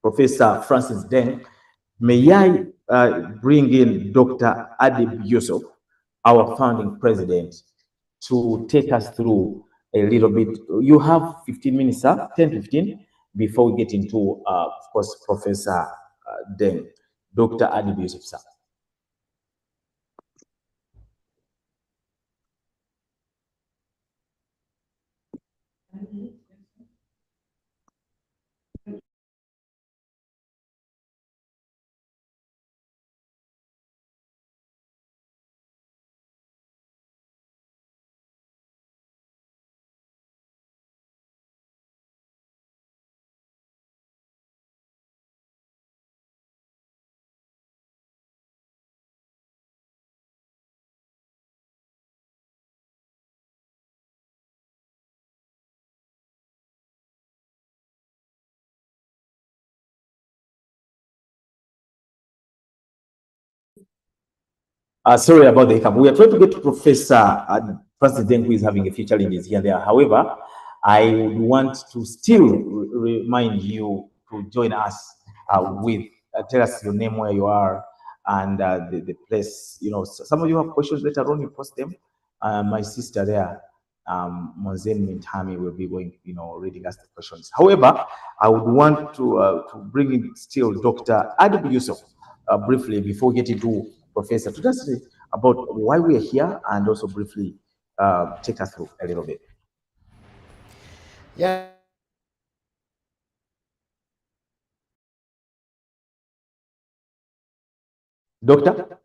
Professor Francis Deng, may I bring in Dr. Adib Yusuf, our founding president, to take us through a little bit. You have 15 minutes, sir, 10, 15, before we get into, of course, Professor Deng. Dr. Adib Yusuf, sir. Sorry about the hiccup. We are trying to get to Professor President, who is having a few challenges here and there. However, I would want to still remind you to join us with, tell us your name, where you are, and the place. You know, some of you have questions later on, you post them. My sister there, Monzen Mintami, will be going, reading us the questions. However, I would want to bring in still Dr. Adib Yusuf briefly before getting to Professor, to just say about why we are here and also briefly take us through a little bit. Yeah. Doctor?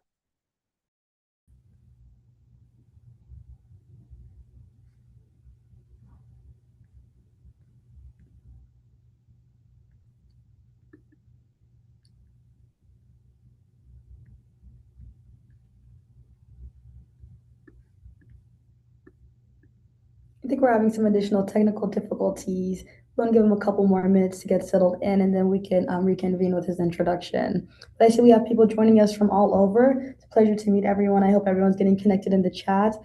I think we're having some additional technical difficulties. We want to give him a couple more minutes to get settled in, and then we can reconvene with his introduction. But I see we have people joining us from all over. It's a pleasure to meet everyone. I hope everyone's getting connected in the chat.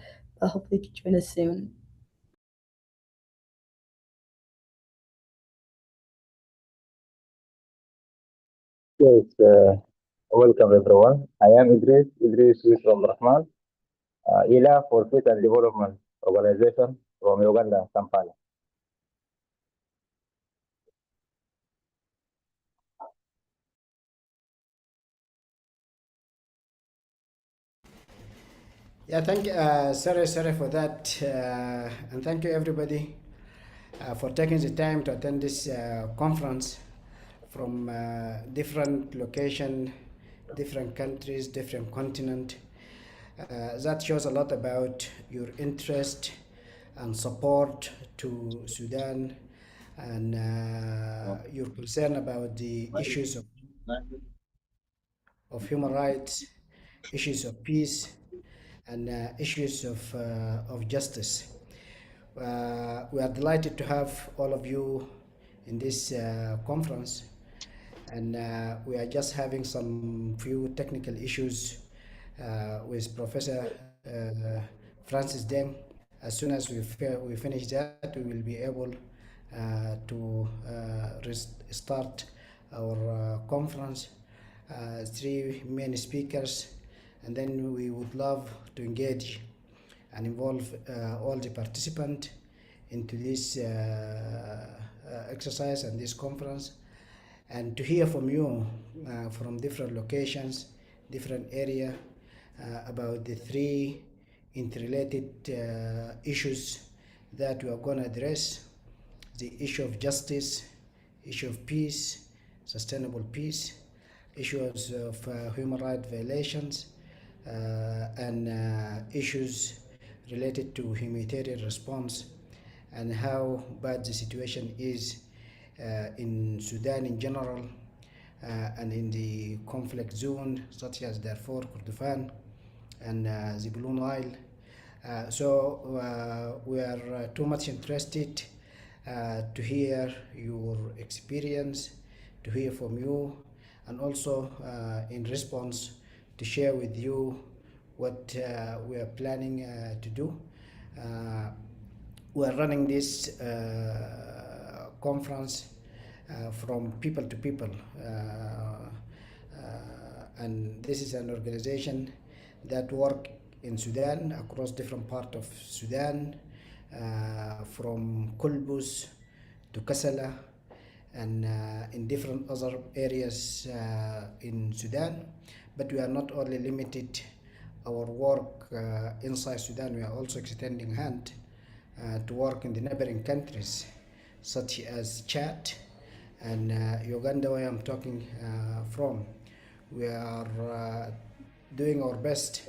But hopefully you can join us soon. Yes, welcome everyone. I am Idris from Rahman, ILA for Peace and Development Organization from Uganda, Kampala. Yeah, thank you. Sorry for that. And thank you everybody for taking the time to attend this conference from different location, different countries, different continent. That shows a lot about your interest and support to Sudan and your concern about the issues of human rights, issues of peace, and issues of justice. We are delighted to have all of you in this conference, and we are just having some few technical issues with Professor Francis Deng. As soon as we finish that, we will be able to start our conference. Three main speakers, and then we would love to engage and involve all the participants into this exercise and this conference, and to hear from you from different locations, different area about the three interrelated issues that we are going to address: the issue of justice, issue of peace, sustainable peace, issues of human rights violations, and issues related to humanitarian response and how bad the situation is in Sudan in general and in the conflict zone such as Darfur, Kordofan, and the Blue Nile. So we are too much interested to hear your experience, to hear from you, and also in response to share with you what we are planning to do. We are running this conference from people to people. And this is an organization that work in Sudan, across different parts of Sudan, from Kulbus to Kassala, and in different other areas in Sudan. But we are not only limited our work inside Sudan, we are also extending hand to work in the neighboring countries such as Chad and Uganda, where I'm talking from. We are doing our best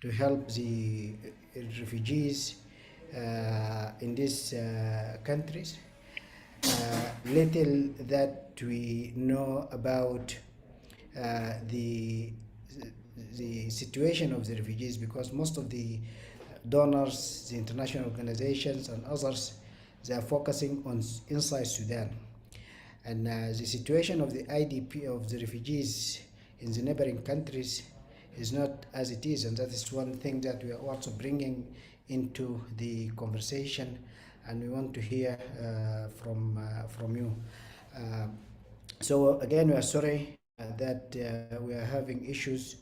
to help the refugees in these countries. Little that we know about the situation of the refugees, because most of the donors, the international organizations and others, they are focusing on inside Sudan. And the situation of the IDP, of the refugees in the neighboring countries, is not as it is, and that is one thing that we are also bringing into the conversation, and we want to hear from you. So again, we are sorry that we are having issues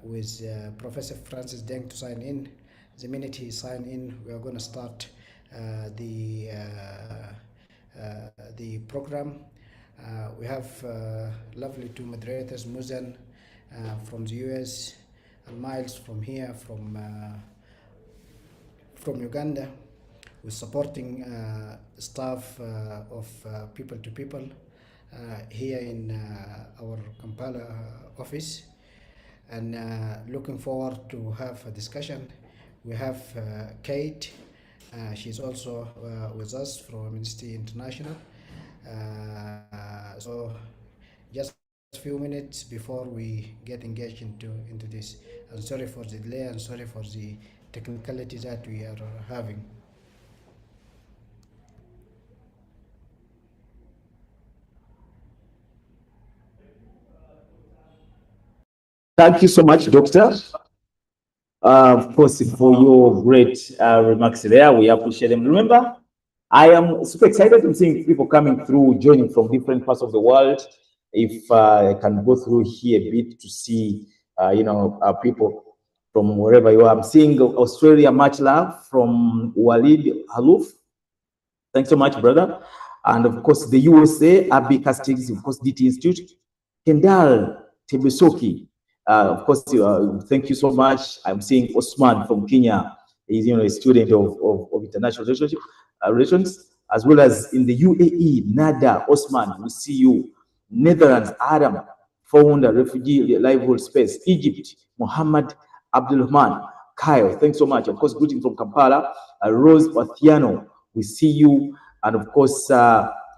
with Professor Francis Deng to sign in. The minute he sign in, we are going to start the program. We have lovely two moderators, Muzan from the US and Miles from here, from Uganda, with supporting staff of People to People here in our Kampala office, and looking forward to have a discussion. We have Kate, she's also with us from Amnesty International. So just a few minutes before we get engaged into this. I'm sorry for the delay and sorry for the technicalities that we are having. Thank you so much, Doctor. Of course, for your great remarks there. We appreciate them. Remember, I am super excited to see people coming through, joining from different parts of the world. If I can go through here a bit to see, people from wherever you are. I'm seeing Australia, much love from Walid Halouf. Thanks so much, brother. And of course, the USA, Abby Castings, of course, DT Institute, Kendall Tebesoki. Of course, thank you so much. I'm seeing Osman from Kenya. He's a student of international relations, as well as in the UAE, Nada Osman. We see you. Netherlands, Adam, founder, refugee livelihood space. Egypt, Muhammad Abdulrahman. Kyle, thanks so much. Of course, greeting from Kampala. Rose Wathiano, we see you. And of course,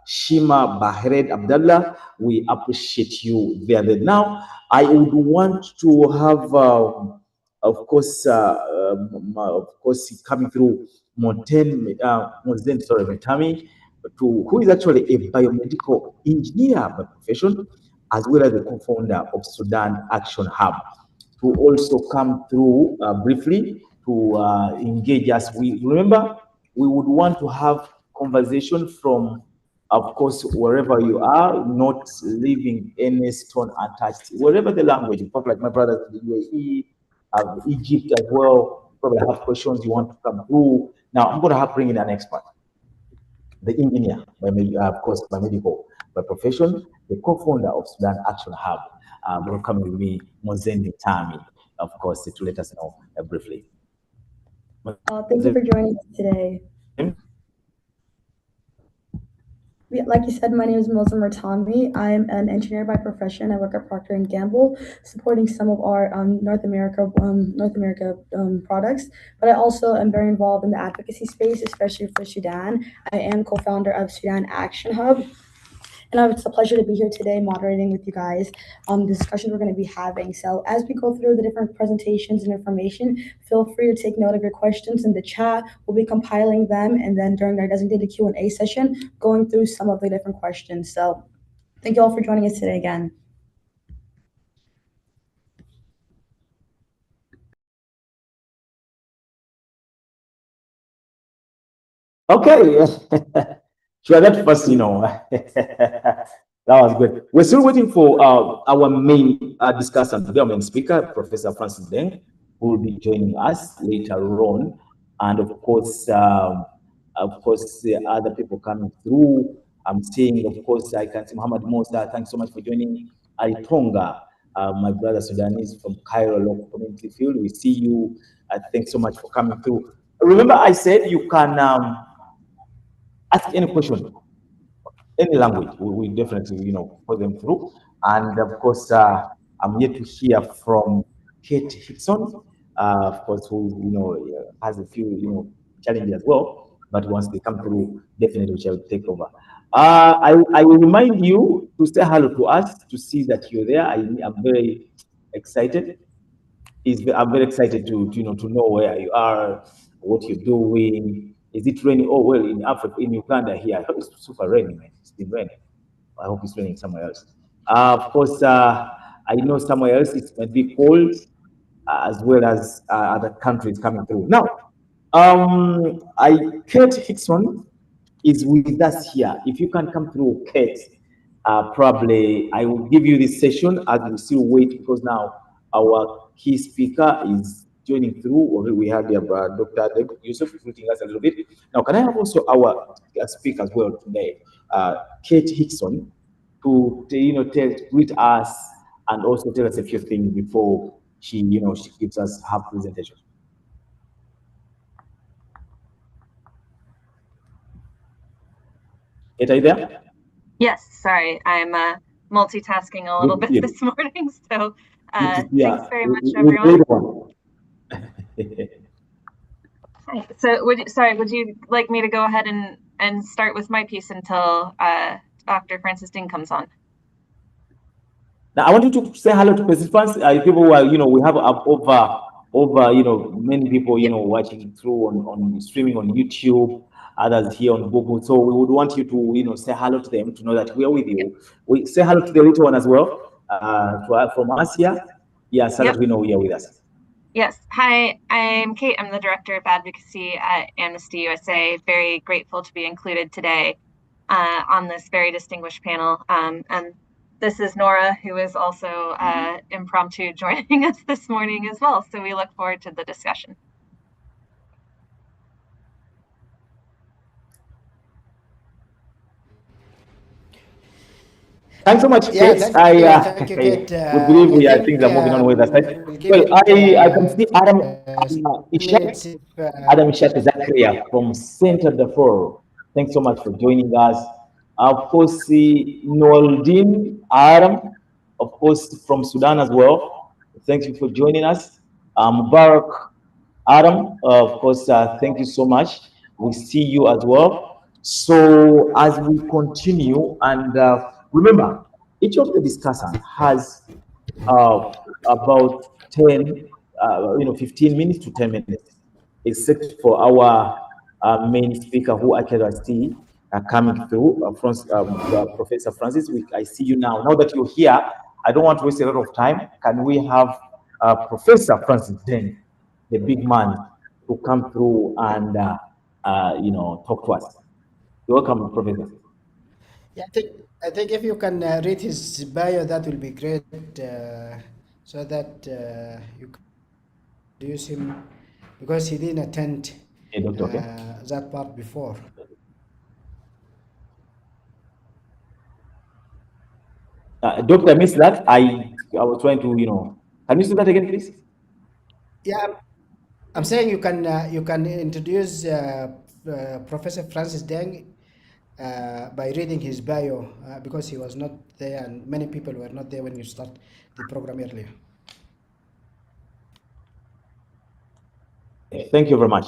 Shima Bahred Abdallah, we appreciate you there. Now, I would want to have, of course, coming through Metami, who is actually a biomedical engineer by profession, as well as the co-founder of Sudan Action Hub, to also come through briefly to engage us. We remember we would want to have conversation from, of course, wherever you are, not leaving any stone untouched. Wherever the language, in fact, like my brothers in the UAE, Egypt as well, probably have questions you want to come through. Now, I'm going to bring in an expert, the engineer, of course, by medical, by profession, the co-founder of Sudan Action Hub. Welcome with me, Mozendi Tami, of course, to let us know briefly. Thank you for joining us today. Like you said, my name is Moza Mertami. I'm an engineer by profession. I work at Procter & Gamble, supporting some of our North America products. But I also am very involved in the advocacy space, especially for Sudan. I am co-founder of Sudan Action Hub. And it's a pleasure to be here today moderating with you guys on the discussion we're going to be having. So as we go through the different presentations and information, feel free to take note of your questions in the chat. We'll be compiling them, and then during our designated Q&A session, going through some of the different questions. So thank you all for joining us today again. Okay. Sure, that first, that was good. We're still waiting for our main discussant today, our main speaker, Professor Francis Deng, who will be joining us later on. And of course, the other people coming through. I'm seeing, of course, I can see Muhammad Musa. Thanks so much for joining. Ali Tonga, my brother Sudanese from Cairo local community field. We see you. Thanks so much for coming through. Remember, I said you can ask any question, any language. We definitely, put them through. And of course, I'm yet to hear from Kate Hickson, of course, who has a few challenges as well. But once they come through, definitely we shall take over. I will remind you to say hello to us to see that you're there. I'm very excited. I'm very excited to know where you are, what you're doing. Is it raining? Oh well, in Africa, in Uganda here, I hope it's super raining, man. It's been raining. I hope it's raining somewhere else. Of course, I know somewhere else it might be cold, as well as other countries coming through. Now, Kate Hickson is with us here. If you can come through, Kate, probably I will give you this session as we still wait, because now our key speaker is joining through. Already we have Dr. Yusuf greeting us a little bit. Now, can I have also our speaker as well today, Kate Hickson, to greet us and also tell us a few things before she gives us her presentation. Kate, are you there? Yes, sorry, I'm multitasking a little bit this morning, so thanks very much, everyone. Hi. So, would you like me to go ahead and start with my piece until Dr. Francis Deng comes on? Now, I want you to say hello to President Francis. People who are, we have over, many people, watching through on streaming on YouTube, others here on Google. So we would want you to, say hello to them to know that we are with you. We say hello to the little one as well, from us here. Yeah, so that we know you are with us. Yes. Hi, I'm Kate. I'm the Director of Advocacy at Amnesty USA. Very grateful to be included today on this very distinguished panel. And this is Nora, who is also impromptu joining us this morning as well. So we look forward to the discussion. Thanks so much, Kate. Thank you, Kate. We believe things are moving on with us. Well, I can see Adam Ishak. Adam Ishak Zakaria from Center Darfur. Thanks so much for joining us. Of course, Noaldin Adam, of course, from Sudan as well. Thank you for joining us. Mubarak Adam, of course, thank you so much. We see you as well. So as we continue, and remember, each of the discussants has about 10, 15 minutes to 10 minutes, except for our main speaker, who I can see coming through, Professor Francis. I see you now. Now that you're here, I don't want to waste a lot of time. Can we have Professor Francis Deng, the big man, to come through and talk to us? You're welcome, Professor. Yeah, I think if you can read his bio, that will be great, so that you can introduce him, because he didn't attend that part before. Doctor, I missed that. I was trying to, can you say that again, please? Yeah, I'm saying you can introduce Professor Francis Deng by reading his bio, because he was not there and many people were not there when you start the program earlier. Thank you very much.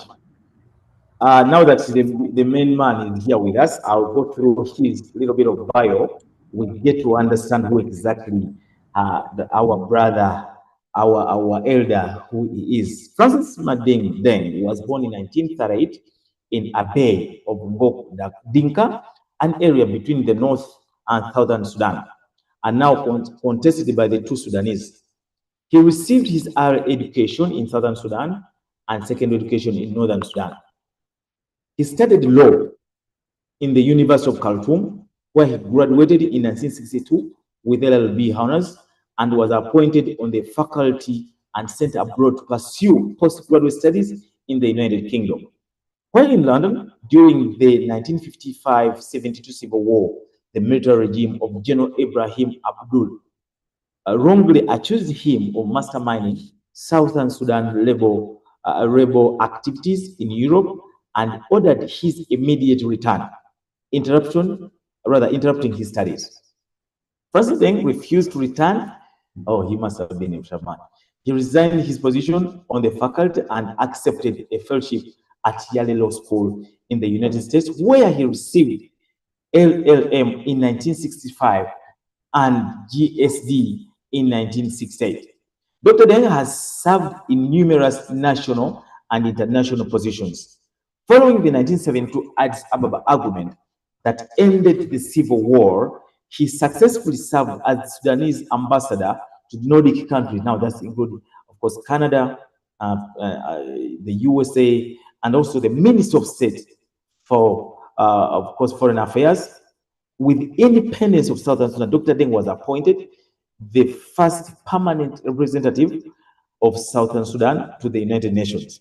Now that the main man is here with us, I'll go through his little bit of bio. We get to understand who exactly our brother, our elder, who he is. Francis Madeng Deng was born in 1938 in Abyei of Ngok Dinka, an area between the north and southern Sudan, and now contested by the two Sudanese. He received his higher education in southern Sudan and secondary education in northern Sudan. He studied law in the University of Khartoum, where he graduated in 1962 with LLB honors and was appointed on the faculty and sent abroad to pursue postgraduate studies in the United Kingdom. While in London, during the 1955-72 civil war, the military regime of General Ibrahim Abdul wrongly accused him of masterminding Southern Sudan rebel activities in Europe and ordered his immediate return, interrupting his studies. Francis Deng refused to return. Oh, he must have been a shaman. He resigned his position on the faculty and accepted a fellowship at Yale Law School in the United States, where he received LLM in 1965 and GSD in 1968. Dr. Deng has served in numerous national and international positions. Following the 1972 Addis Ababa agreement that ended the civil war, he successfully served as Sudanese ambassador to Nordic countries. Now that's including, of course, Canada, the USA, and also the Minister of State for, of course, Foreign Affairs. With independence of Southern Sudan, Dr. Deng was appointed the first permanent representative of Southern Sudan to the United Nations.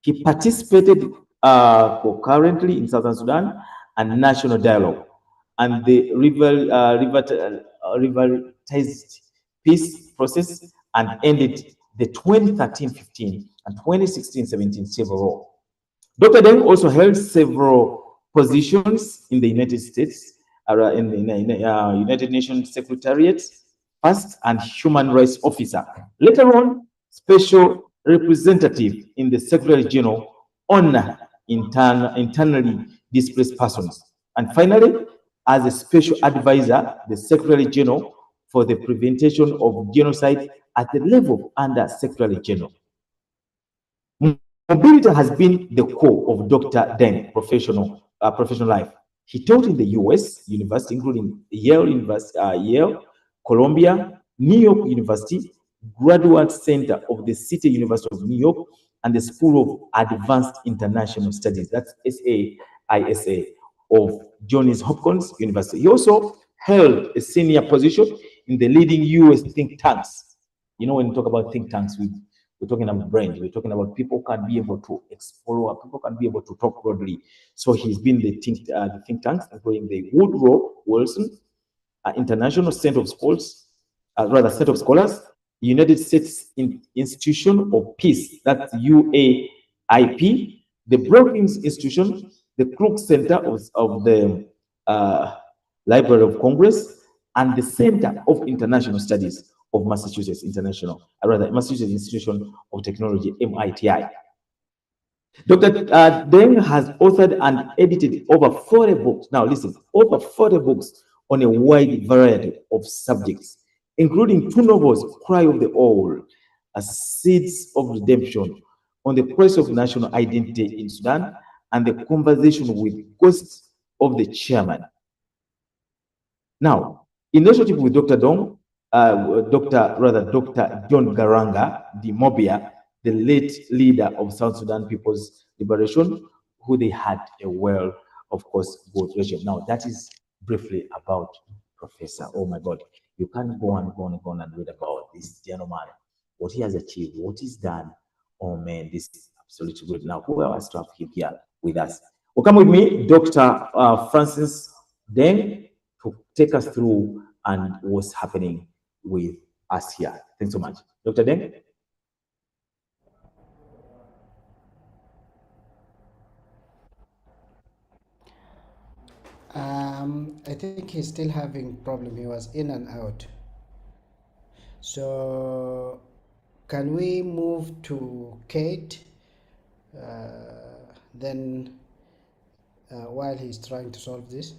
He participated concurrently in Southern Sudan and national dialogue, and the revitalized peace process and ended the 2013-15 and 2016-17 civil war. Dr. Deng also held several positions in the United States, in the United Nations Secretariat, first, and Human Rights Officer. Later on, Special Representative in the Secretary General on internally displaced persons. And finally, as a Special Advisor, the Secretary General for the Prevention of Genocide at the level under Secretary General. Mobility has been the core of Dr. Deng's professional life. He taught in the U.S. university, including Yale University, Columbia, New York University, Graduate Center of the City University of New York, and the School of Advanced International Studies, that's SAISA, of Johns Hopkins University. He also held a senior position in the leading U.S. think tanks. You know, when you talk about think tanks, we're talking about brains. We're talking about people can be able to explore, people can be able to talk broadly. So he's been the think tanks, including the Woodrow Wilson International Center of Schools, Center of Scholars, United States Institution of Peace, that's UAIP, the Brookings Institution, the Crook Center of the Library of Congress, and the Center of International Studies of Massachusetts Massachusetts Institution of Technology, MITI. Dr. Deng has authored and edited over 40 books. Now listen, over 40 books on a wide variety of subjects, including 2 novels, Cry of the Owl, Seeds of Redemption, on the quest of national identity in Sudan, and the conversation with ghosts of the chairman. Now, in relationship with Dr. Dong, Dr. John Garanga de Mobia, the late leader of South Sudan People's Liberation, who they had a well, of course, good relationship. Now, that is briefly about Professor. Oh my God, you can't go and read about this gentleman, what he has achieved, what he's done. Oh man, this is absolutely good. Now, who else to have him here with us? Well, come with me, Dr. Francis Deng, to take us through and what's happening with us here. Thanks so much. Dr. Deng? I think he's still having problem. He was in and out. So can we move to Kate? Then while he's trying to solve this.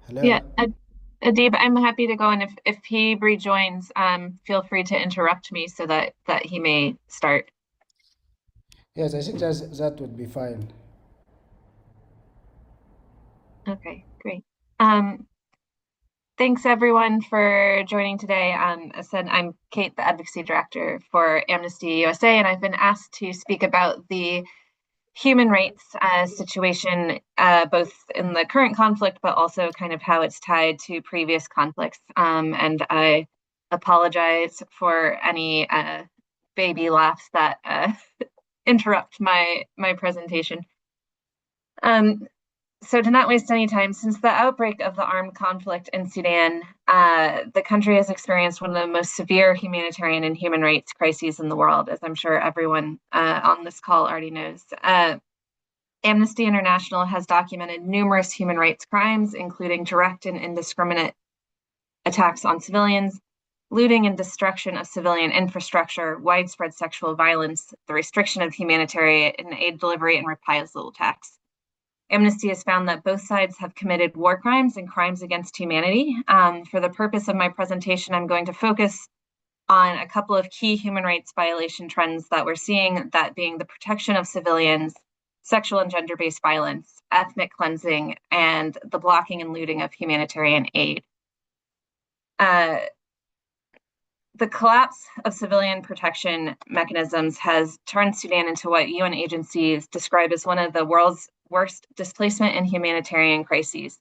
Hello? Yeah, Adib, I'm happy to go, and if he rejoins, feel free to interrupt me so that he may start. Yes, I think that would be fine. Okay, great. Thanks everyone for joining today. As I said, I'm Kate, the Advocacy Director for Amnesty USA, and I've been asked to speak about the human rights situation, both in the current conflict, but also kind of how it's tied to previous conflicts. And I apologize for any baby laughs that interrupt my presentation. So to not waste any time, since the outbreak of the armed conflict in Sudan, the country has experienced one of the most severe humanitarian and human rights crises in the world, as I'm sure everyone on this call already knows. Amnesty International has documented numerous human rights crimes, including direct and indiscriminate attacks on civilians, looting and destruction of civilian infrastructure, widespread sexual violence, the restriction of humanitarian aid delivery, and reprisal attacks. Amnesty has found that both sides have committed war crimes and crimes against humanity. For the purpose of my presentation, I'm going to focus on a couple of key human rights violation trends that we're seeing, that being the protection of civilians, sexual and gender-based violence, ethnic cleansing, and the blocking and looting of humanitarian aid. The collapse of civilian protection mechanisms has turned Sudan into what UN agencies describe as one of the world's worst displacement and humanitarian crises.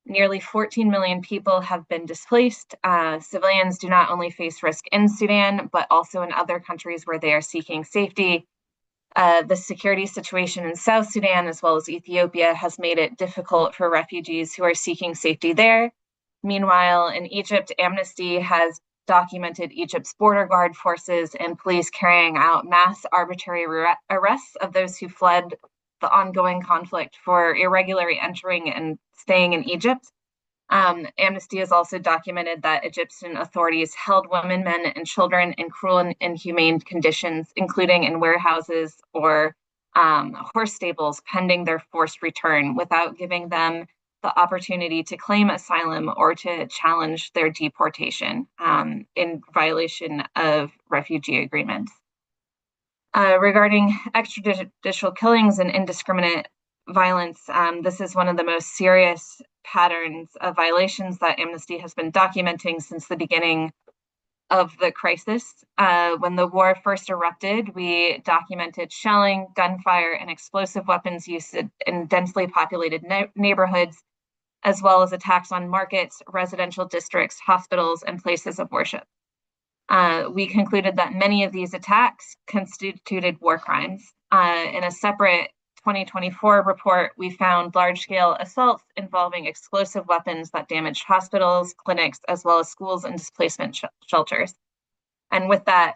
Nearly 14 million people have been displaced. Civilians do not only face risk in Sudan, but also in other countries where they are seeking safety. The security situation in South Sudan, as well as Ethiopia, has made it difficult for refugees who are seeking safety there. Meanwhile, in Egypt, Amnesty has documented Egypt's border guard forces and police carrying out mass arbitrary arrests of those who fled the ongoing conflict for irregularly entering and staying in Egypt. Amnesty has also documented that Egyptian authorities held women, men, and children in cruel and inhumane conditions, including in warehouses or horse stables, pending their forced return, without giving them the opportunity to claim asylum or to challenge their deportation in violation of refugee agreements. Regarding extrajudicial killings and indiscriminate violence, this is one of the most serious patterns of violations that Amnesty has been documenting since the beginning of the crisis. When the war first erupted, we documented shelling, gunfire, and explosive weapons use in densely populated neighborhoods, as well as attacks on markets, residential districts, hospitals, and places of worship. We concluded that many of these attacks constituted war crimes. In a separate 2024 report, we found large-scale assaults involving explosive weapons that damaged hospitals, clinics, as well as schools and displacement shelters. And with that,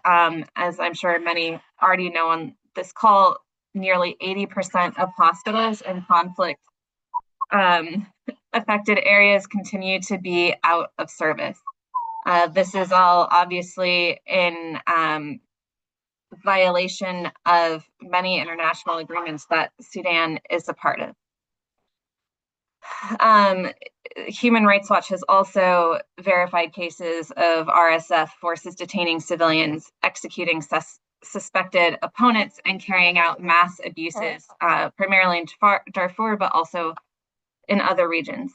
as I'm sure many already know on this call, nearly 80% of hospitals in conflict affected areas continue to be out of service. This is all obviously in violation of many international agreements that Sudan is a part of. Human Rights Watch has also verified cases of RSF forces detaining civilians, executing suspected opponents, and carrying out mass abuses, primarily in Darfur, but also in other regions.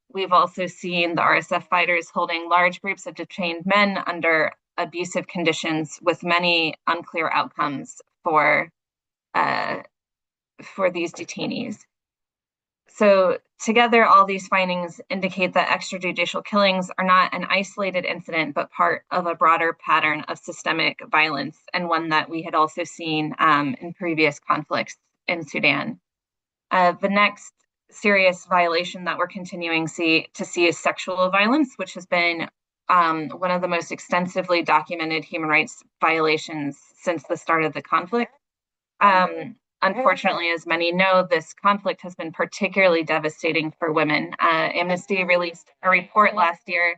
We've also seen the RSF fighters holding large groups of detained men under abusive conditions, with many unclear outcomes for these detainees. So together, all these findings indicate that extrajudicial killings are not an isolated incident, but part of a broader pattern of systemic violence, and one that we had also seen in previous conflicts in Sudan. The next serious violation that we're continuing to see is sexual violence, which has been one of the most extensively documented human rights violations since the start of the conflict. Unfortunately, as many know, this conflict has been particularly devastating for women. Amnesty released a report last year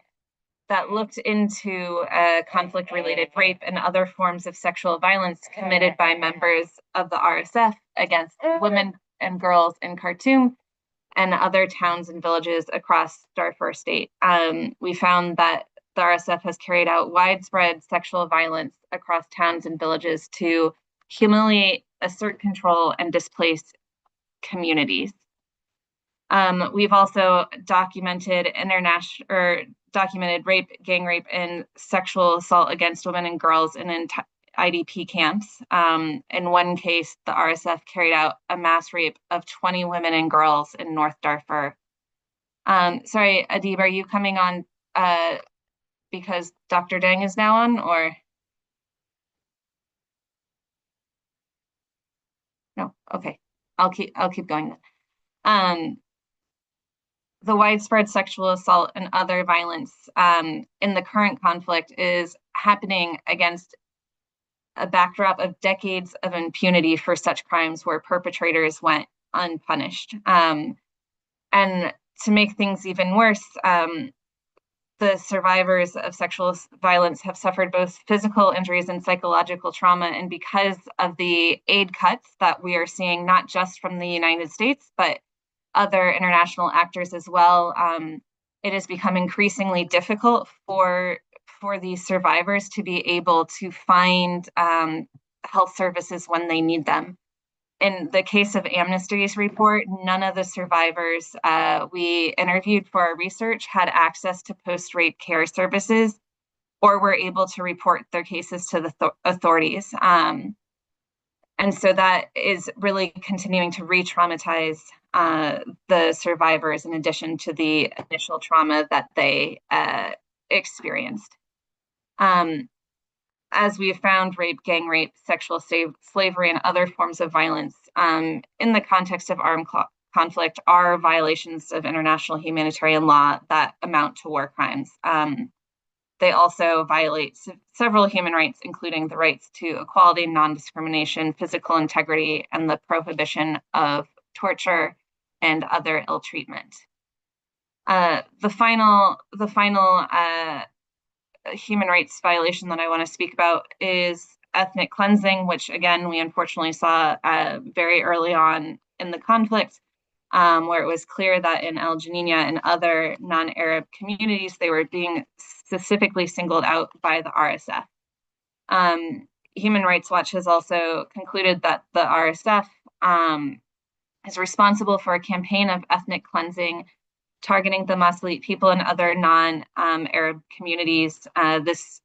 that looked into conflict-related rape and other forms of sexual violence committed by members of the RSF against women and girls in Khartoum and other towns and villages across Darfur state. We found that the RSF has carried out widespread sexual violence across towns and villages to humiliate, assert control, and displace communities. We've also documented rape, gang rape, and sexual assault against women and girls in IDP camps. In one case, the RSF carried out a mass rape of 20 women and girls in North Darfur. Sorry, Adib, are you coming on because Dr. Deng is now on, or? No, okay, I'll keep going then. The widespread sexual assault and other violence in the current conflict is happening against a backdrop of decades of impunity for such crimes where perpetrators went unpunished. And to make things even worse, the survivors of sexual violence have suffered both physical injuries and psychological trauma. And because of the aid cuts that we are seeing, not just from the United States, but other international actors as well, it has become increasingly difficult for these survivors to be able to find health services when they need them. In the case of Amnesty's report, none of the survivors we interviewed for our research had access to post-rape care services or were able to report their cases to the authorities. And so that is really continuing to re-traumatize the survivors in addition to the initial trauma that they experienced. As we have found, rape, gang rape, sexual slavery, and other forms of violence in the context of armed conflict are violations of international humanitarian law that amount to war crimes. They also violate several human rights, including the rights to equality, non-discrimination, physical integrity, and the prohibition of torture and other ill treatment. The final human rights violation that I want to speak about is ethnic cleansing, which again, we unfortunately saw very early on in the conflict, where it was clear that in El Janina and other non-Arab communities, they were being specifically singled out by the RSF. Human Rights Watch has also concluded that the RSF is responsible for a campaign of ethnic cleansing targeting the Masalit people and other non-Arab communities. This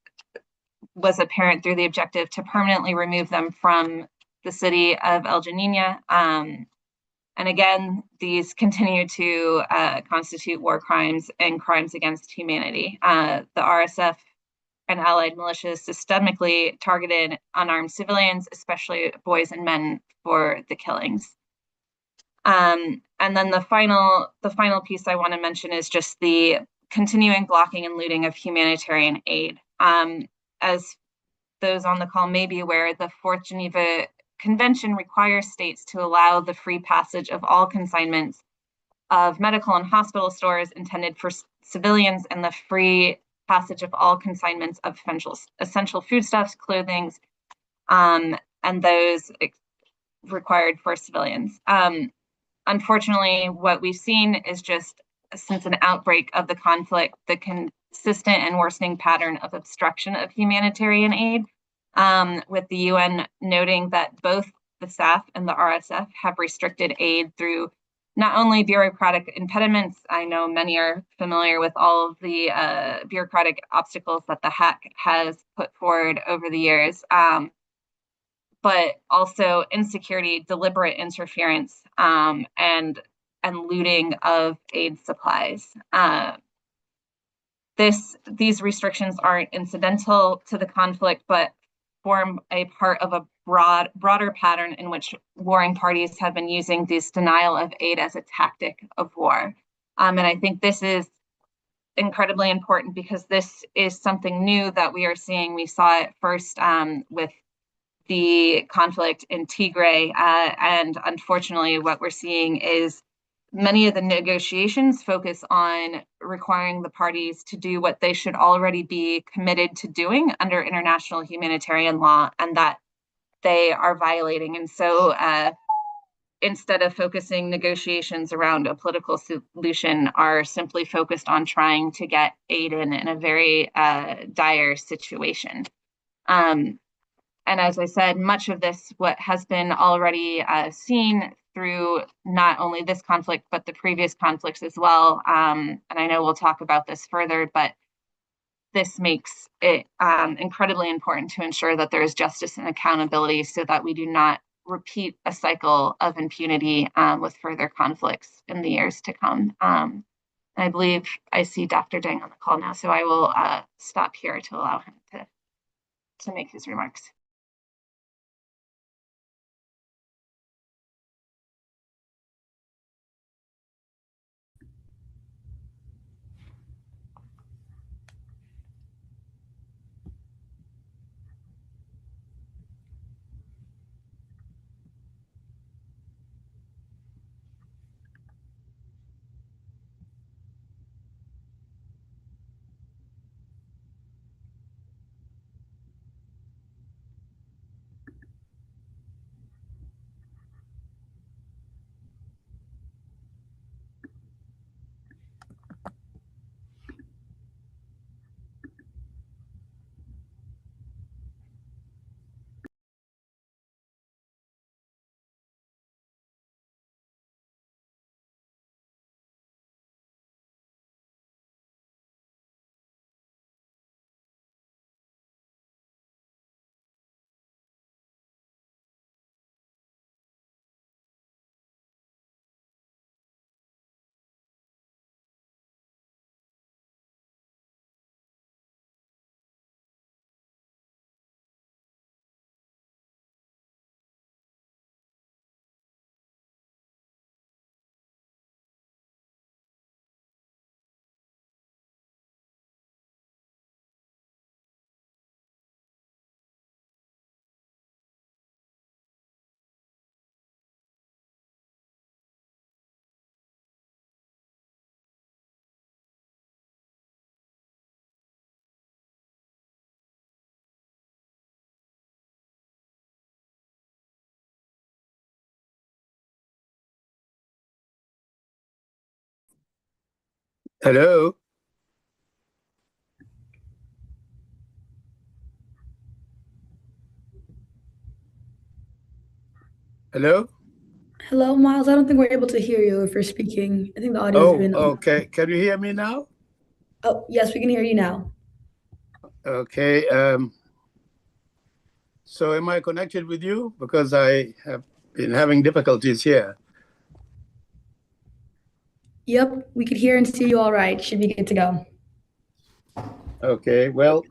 was apparent through the objective to permanently remove them from the city of El Janina. And again, these continue to constitute war crimes and crimes against humanity. The RSF and allied militias systemically targeted unarmed civilians, especially boys and men, for the killings. And then the final piece I want to mention is just the continuing blocking and looting of humanitarian aid. As those on the call may be aware, the Fourth Geneva Convention requires states to allow the free passage of all consignments of medical and hospital stores intended for civilians and the free passage of all consignments of essential foodstuffs, clothing, and those required for civilians. Unfortunately, what we've seen is just since an outbreak of the conflict, the consistent and worsening pattern of obstruction of humanitarian aid, with the UN noting that both the SAF and the RSF have restricted aid through not only bureaucratic impediments. I know many are familiar with all of the bureaucratic obstacles that the HAC has put forward over the years, but also insecurity, deliberate interference, and looting of aid supplies. These restrictions aren't incidental to the conflict, but form a part of a broader pattern in which warring parties have been using this denial of aid as a tactic of war. And I think this is incredibly important because this is something new that we are seeing. We saw it first with the conflict in Tigray, and unfortunately what we're seeing is many of the negotiations focus on requiring the parties to do what they should already be committed to doing under international humanitarian law, and that they are violating. And so instead of focusing negotiations around a political solution, are simply focused on trying to get aid in a very dire situation. And as I said, much of this, what has been already seen through not only this conflict, but the previous conflicts as well. And I know we'll talk about this further, but this makes it incredibly important to ensure that there is justice and accountability so that we do not repeat a cycle of impunity with further conflicts in the years to come. I believe I see Dr. Deng on the call now, so I will stop here to allow him to make his remarks. Hello? Hello? Hello, Miles. I don't think we're able to hear you if you're speaking. I think the audio's Oh, been. okay. Can you hear me now? Oh, yes, we can hear you now. Okay. So am I connected with you? Because I have been having difficulties here. Yep, we could hear and see you all right. Should be good to go. Okay. Well,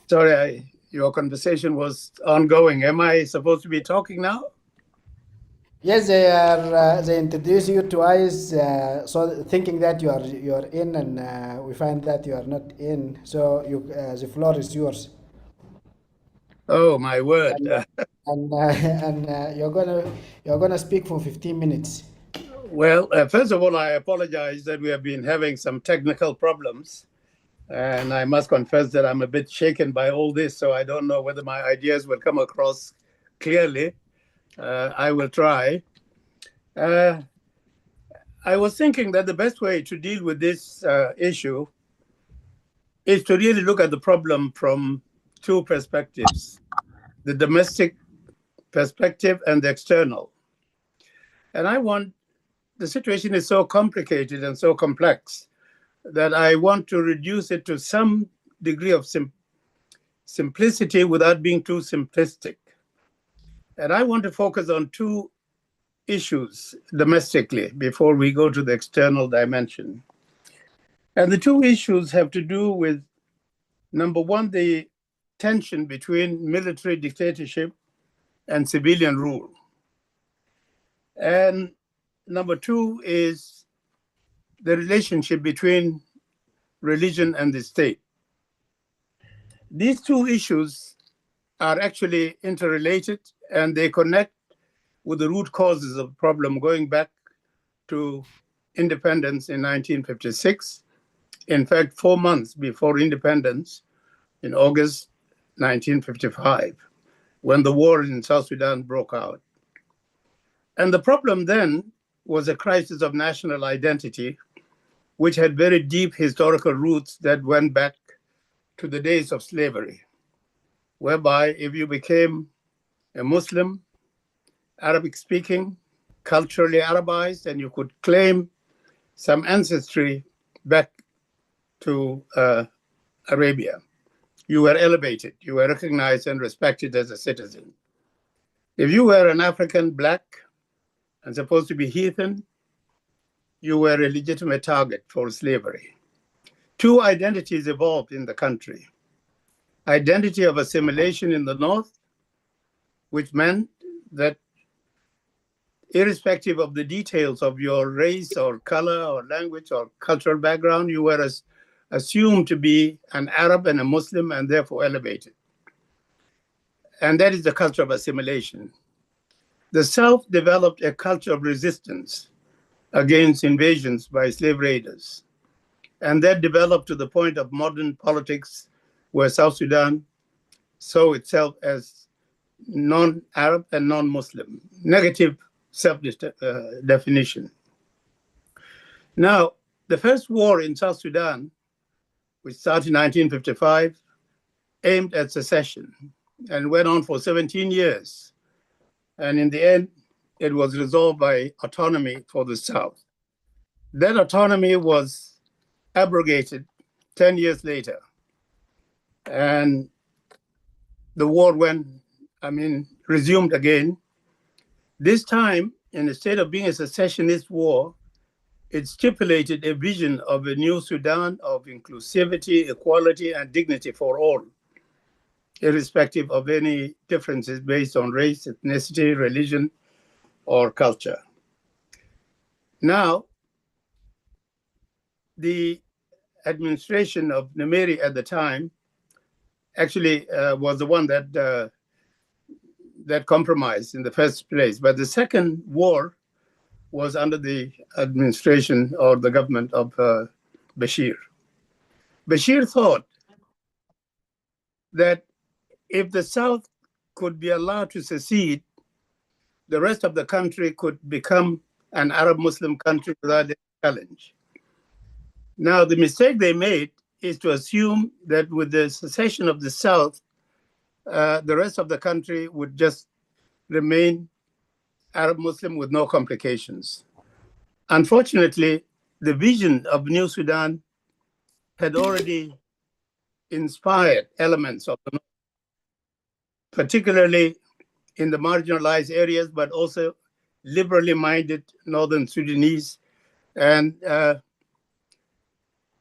sorry, your conversation was ongoing. Am I supposed to be talking now? Yes, they are. They introduce you twice, so thinking that you are in, and we find that you are not in. So the floor is yours. Oh, my word. And you're gonna speak for 15 minutes. Well, first of all, I apologize that we have been having some technical problems. And I must confess that I'm a bit shaken by all this, so I don't know whether my ideas will come across clearly. I will try. I was thinking that the best way to deal with this issue is to really look at the problem from two perspectives, the domestic perspective and the external. And the situation is so complicated and so complex that I want to reduce it to some degree of simplicity without being too simplistic. And I want to focus on two issues domestically before we go to the external dimension. And the two issues have to do with, number one, the tension between military dictatorship and civilian rule. And number two is the relationship between religion and the state. These two issues are actually interrelated, and they connect with the root causes of the problem going back to independence in 1956. In fact, 4 months before independence, in August 1955, when the war in South Sudan broke out. And the problem then was a crisis of national identity, which had very deep historical roots that went back to the days of slavery, whereby if you became a Muslim, Arabic speaking, culturally Arabized, and you could claim some ancestry back to Arabia. You were elevated, you were recognized and respected as a citizen. If you were an African black and supposed to be heathen, you were a legitimate target for slavery. Two identities evolved in the country. Identity of assimilation in the North, which meant that irrespective of the details of your race or color or language or cultural background, you were assumed to be an Arab and a Muslim and therefore elevated. And that is the culture of assimilation. The South developed a culture of resistance against invasions by slave raiders. And that developed to the point of modern politics, where South Sudan saw itself as non-Arab and non-Muslim, negative self-definition. Now, the first war in South Sudan, which started in 1955, aimed at secession and went on for 17 years. And in the end, it was resolved by autonomy for the South. That autonomy was abrogated 10 years later. And the war resumed again. This time, instead of being a secessionist war, it stipulated a vision of a new Sudan of inclusivity, equality, and dignity for all, irrespective of any differences based on race, ethnicity, religion, or culture. Now, the administration of Nimeri at the time actually was the one that compromised in the first place. But the second war was under the administration or the government of Bashir. Bashir thought that if the South could be allowed to secede, the rest of the country could become an Arab Muslim country without any challenge. Now, the mistake they made is to assume that with the secession of the South, the rest of the country would just remain Arab Muslim with no complications. Unfortunately, the vision of New Sudan had already inspired elements of the North, particularly in the marginalized areas, but also liberally minded Northern Sudanese. And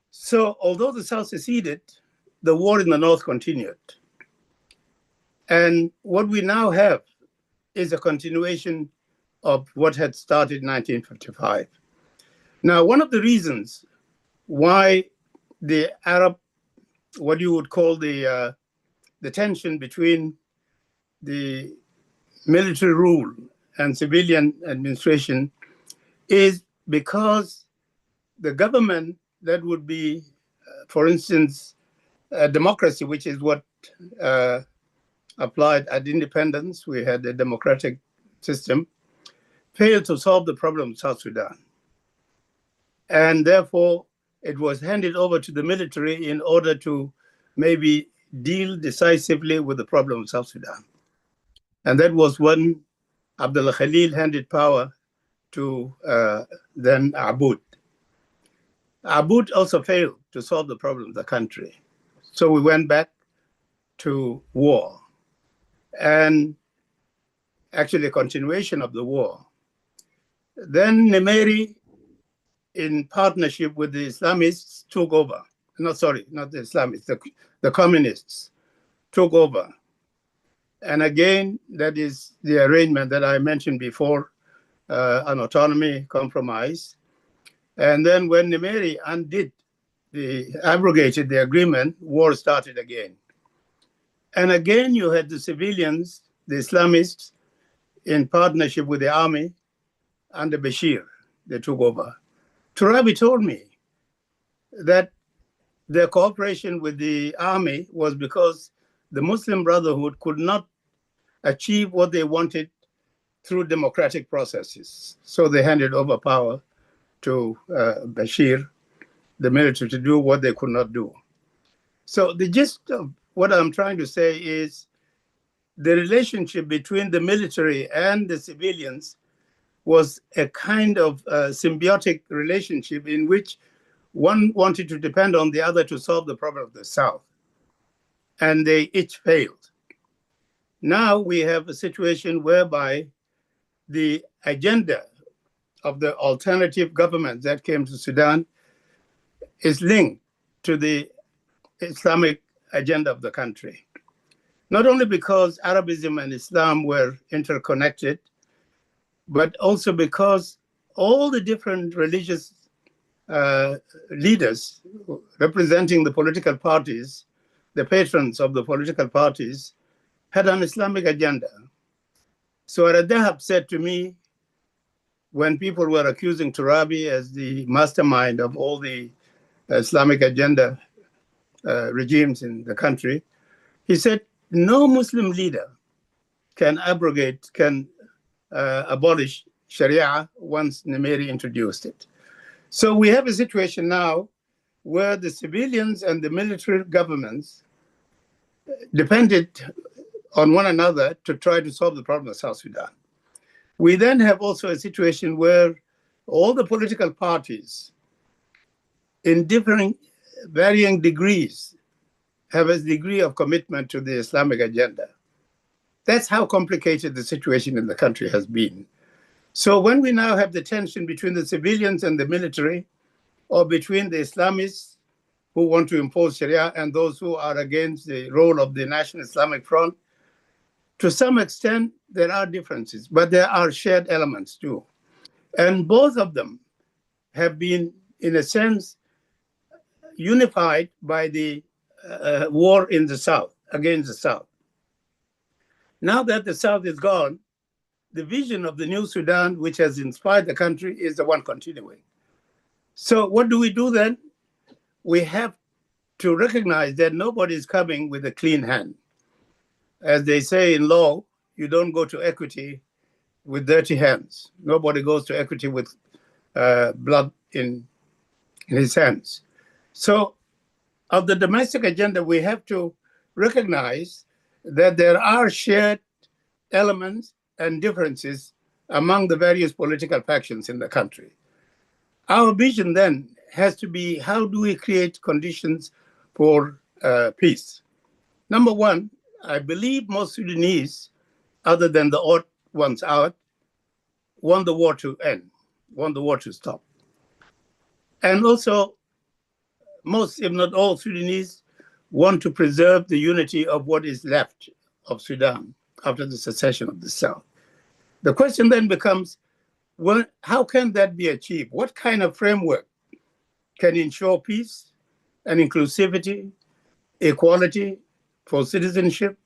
so although the South seceded, the war in the North continued. And what we now have is a continuation of what had started in 1955. Now, one of the reasons why the Arab, what you would call the tension between the military rule and civilian administration is because the government that would be, for instance, a democracy, which is what applied at independence, we had a democratic system, failed to solve the problem of South Sudan. And therefore, it was handed over to the military in order to maybe deal decisively with the problem of South Sudan. And that was when Abdullah Khalil handed power to then Aboud. Aboud also failed to solve the problem of the country. So we went back to war. And actually a continuation of the war. Then Nimeri, in partnership with the Islamists, took over. Not the Islamists, the communists took over. And again, that is the arrangement that I mentioned before, an autonomy compromise. And then when Nimeri abrogated the agreement, war started again. And again, you had the civilians, the Islamists, in partnership with the army under Bashir, they took over. Turabi told me that their cooperation with the army was because the Muslim Brotherhood could not achieve what they wanted through democratic processes. So they handed over power to Bashir, the military, to do what they could not do. So the gist of what I'm trying to say is the relationship between the military and the civilians was a kind of symbiotic relationship in which one wanted to depend on the other to solve the problem of the South. And they each failed. Now we have a situation whereby the agenda of the alternative government that came to Sudan is linked to the Islamic agenda of the country. Not only because Arabism and Islam were interconnected, but also because all the different religious leaders representing the political parties, the patrons of the political parties, had an Islamic agenda. So Aradahab said to me, when people were accusing Turabi as the mastermind of all the Islamic agenda regimes in the country, he said, no Muslim leader can abolish Sharia once Nimeri introduced it. So we have a situation now where the civilians and the military governments depended on one another to try to solve the problem of South Sudan. We then have also a situation where all the political parties in varying degrees have a degree of commitment to the Islamic agenda. That's how complicated the situation in the country has been. So when we now have the tension between the civilians and the military, or between the Islamists who want to impose Sharia and those who are against the role of the National Islamic Front, to some extent, there are differences, but there are shared elements too. And both of them have been, in a sense, unified by the war in the South, against the South. Now that the South is gone, the vision of the new Sudan, which has inspired the country, is the one continuing. So what do we do then? We have to recognize that nobody is coming with a clean hand. As they say in law, you don't go to equity with dirty hands. Nobody goes to equity with blood in his hands. So of the domestic agenda, we have to recognize that there are shared elements and differences among the various political factions in the country. Our vision then has to be, how do we create conditions for peace? Number one, I believe most Sudanese, other than the odd ones out, want the war to end, want the war to stop. And also, most, if not all, Sudanese want to preserve the unity of what is left of Sudan after the secession of the South. The question then becomes, well, how can that be achieved? What kind of framework can ensure peace and inclusivity, equality for citizenship?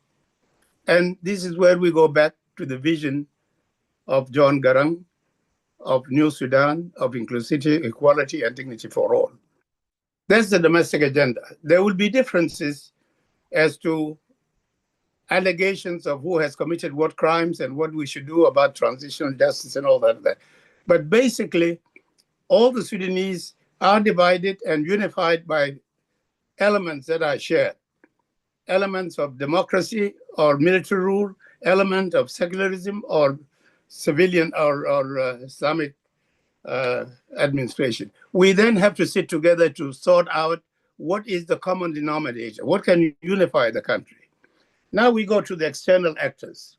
And this is where we go back to the vision of John Garang, of New Sudan, of inclusivity, equality, and dignity for all. That's the domestic agenda. There will be differences as to allegations of who has committed what crimes and what we should do about transitional justice and all that. But basically, all the Sudanese are divided and unified by elements that are shared. Elements of democracy or military rule, element of secularism or civilian or Islamic administration. We then have to sit together to sort out what is the common denominator, what can unify the country. Now we go to the external actors.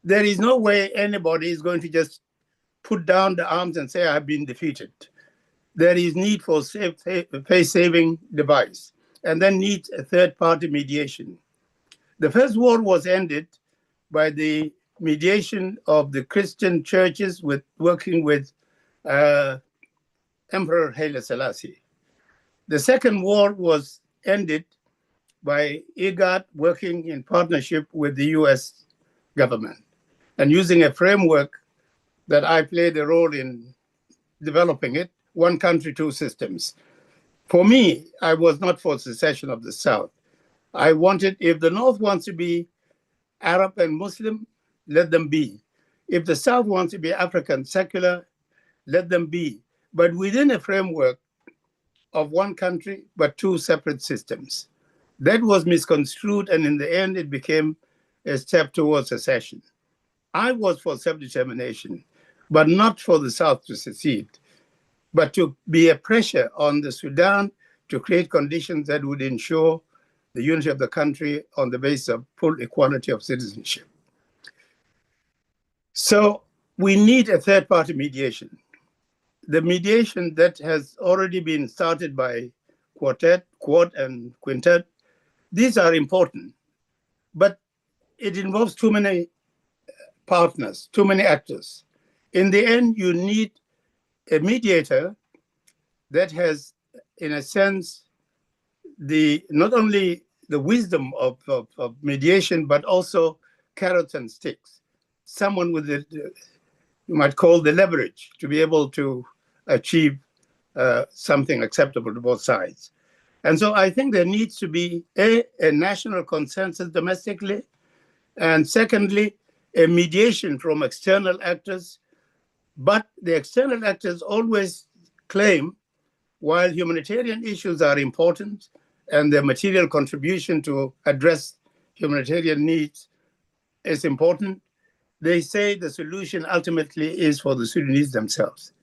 There is no way anybody is going to just put down the arms and say, I've been defeated. There is need for face-saving device, and then needs a third-party mediation. The first war was ended by the mediation of the Christian churches working with Emperor Haile Selassie. The second war was ended by IGAD working in partnership with the US government and using a framework that I played a role in developing it, one country, two systems. For me, I was not for secession of the South. I wanted, if the North wants to be Arab and Muslim, let them be. If the South wants to be African secular, let them be. But within a framework of one country, but two separate systems. That was misconstrued, and in the end, it became a step towards secession. I was for self-determination, but not for the South to secede, but to be a pressure on the Sudan to create conditions that would ensure the unity of the country on the basis of full equality of citizenship. So we need a third-party mediation. The mediation that has already been started by Quartet, Quad, and Quintet, these are important, but it involves too many partners, too many actors. In the end, you need a mediator that has, in a sense, not only the wisdom of mediation, but also carrots and sticks. Someone with you might call the leverage to be able to achieve something acceptable to both sides. And so I think there needs to be a national consensus domestically, and secondly, a mediation from external actors. But the external actors always claim, while humanitarian issues are important and their material contribution to address humanitarian needs is important, they say the solution ultimately is for the Sudanese themselves.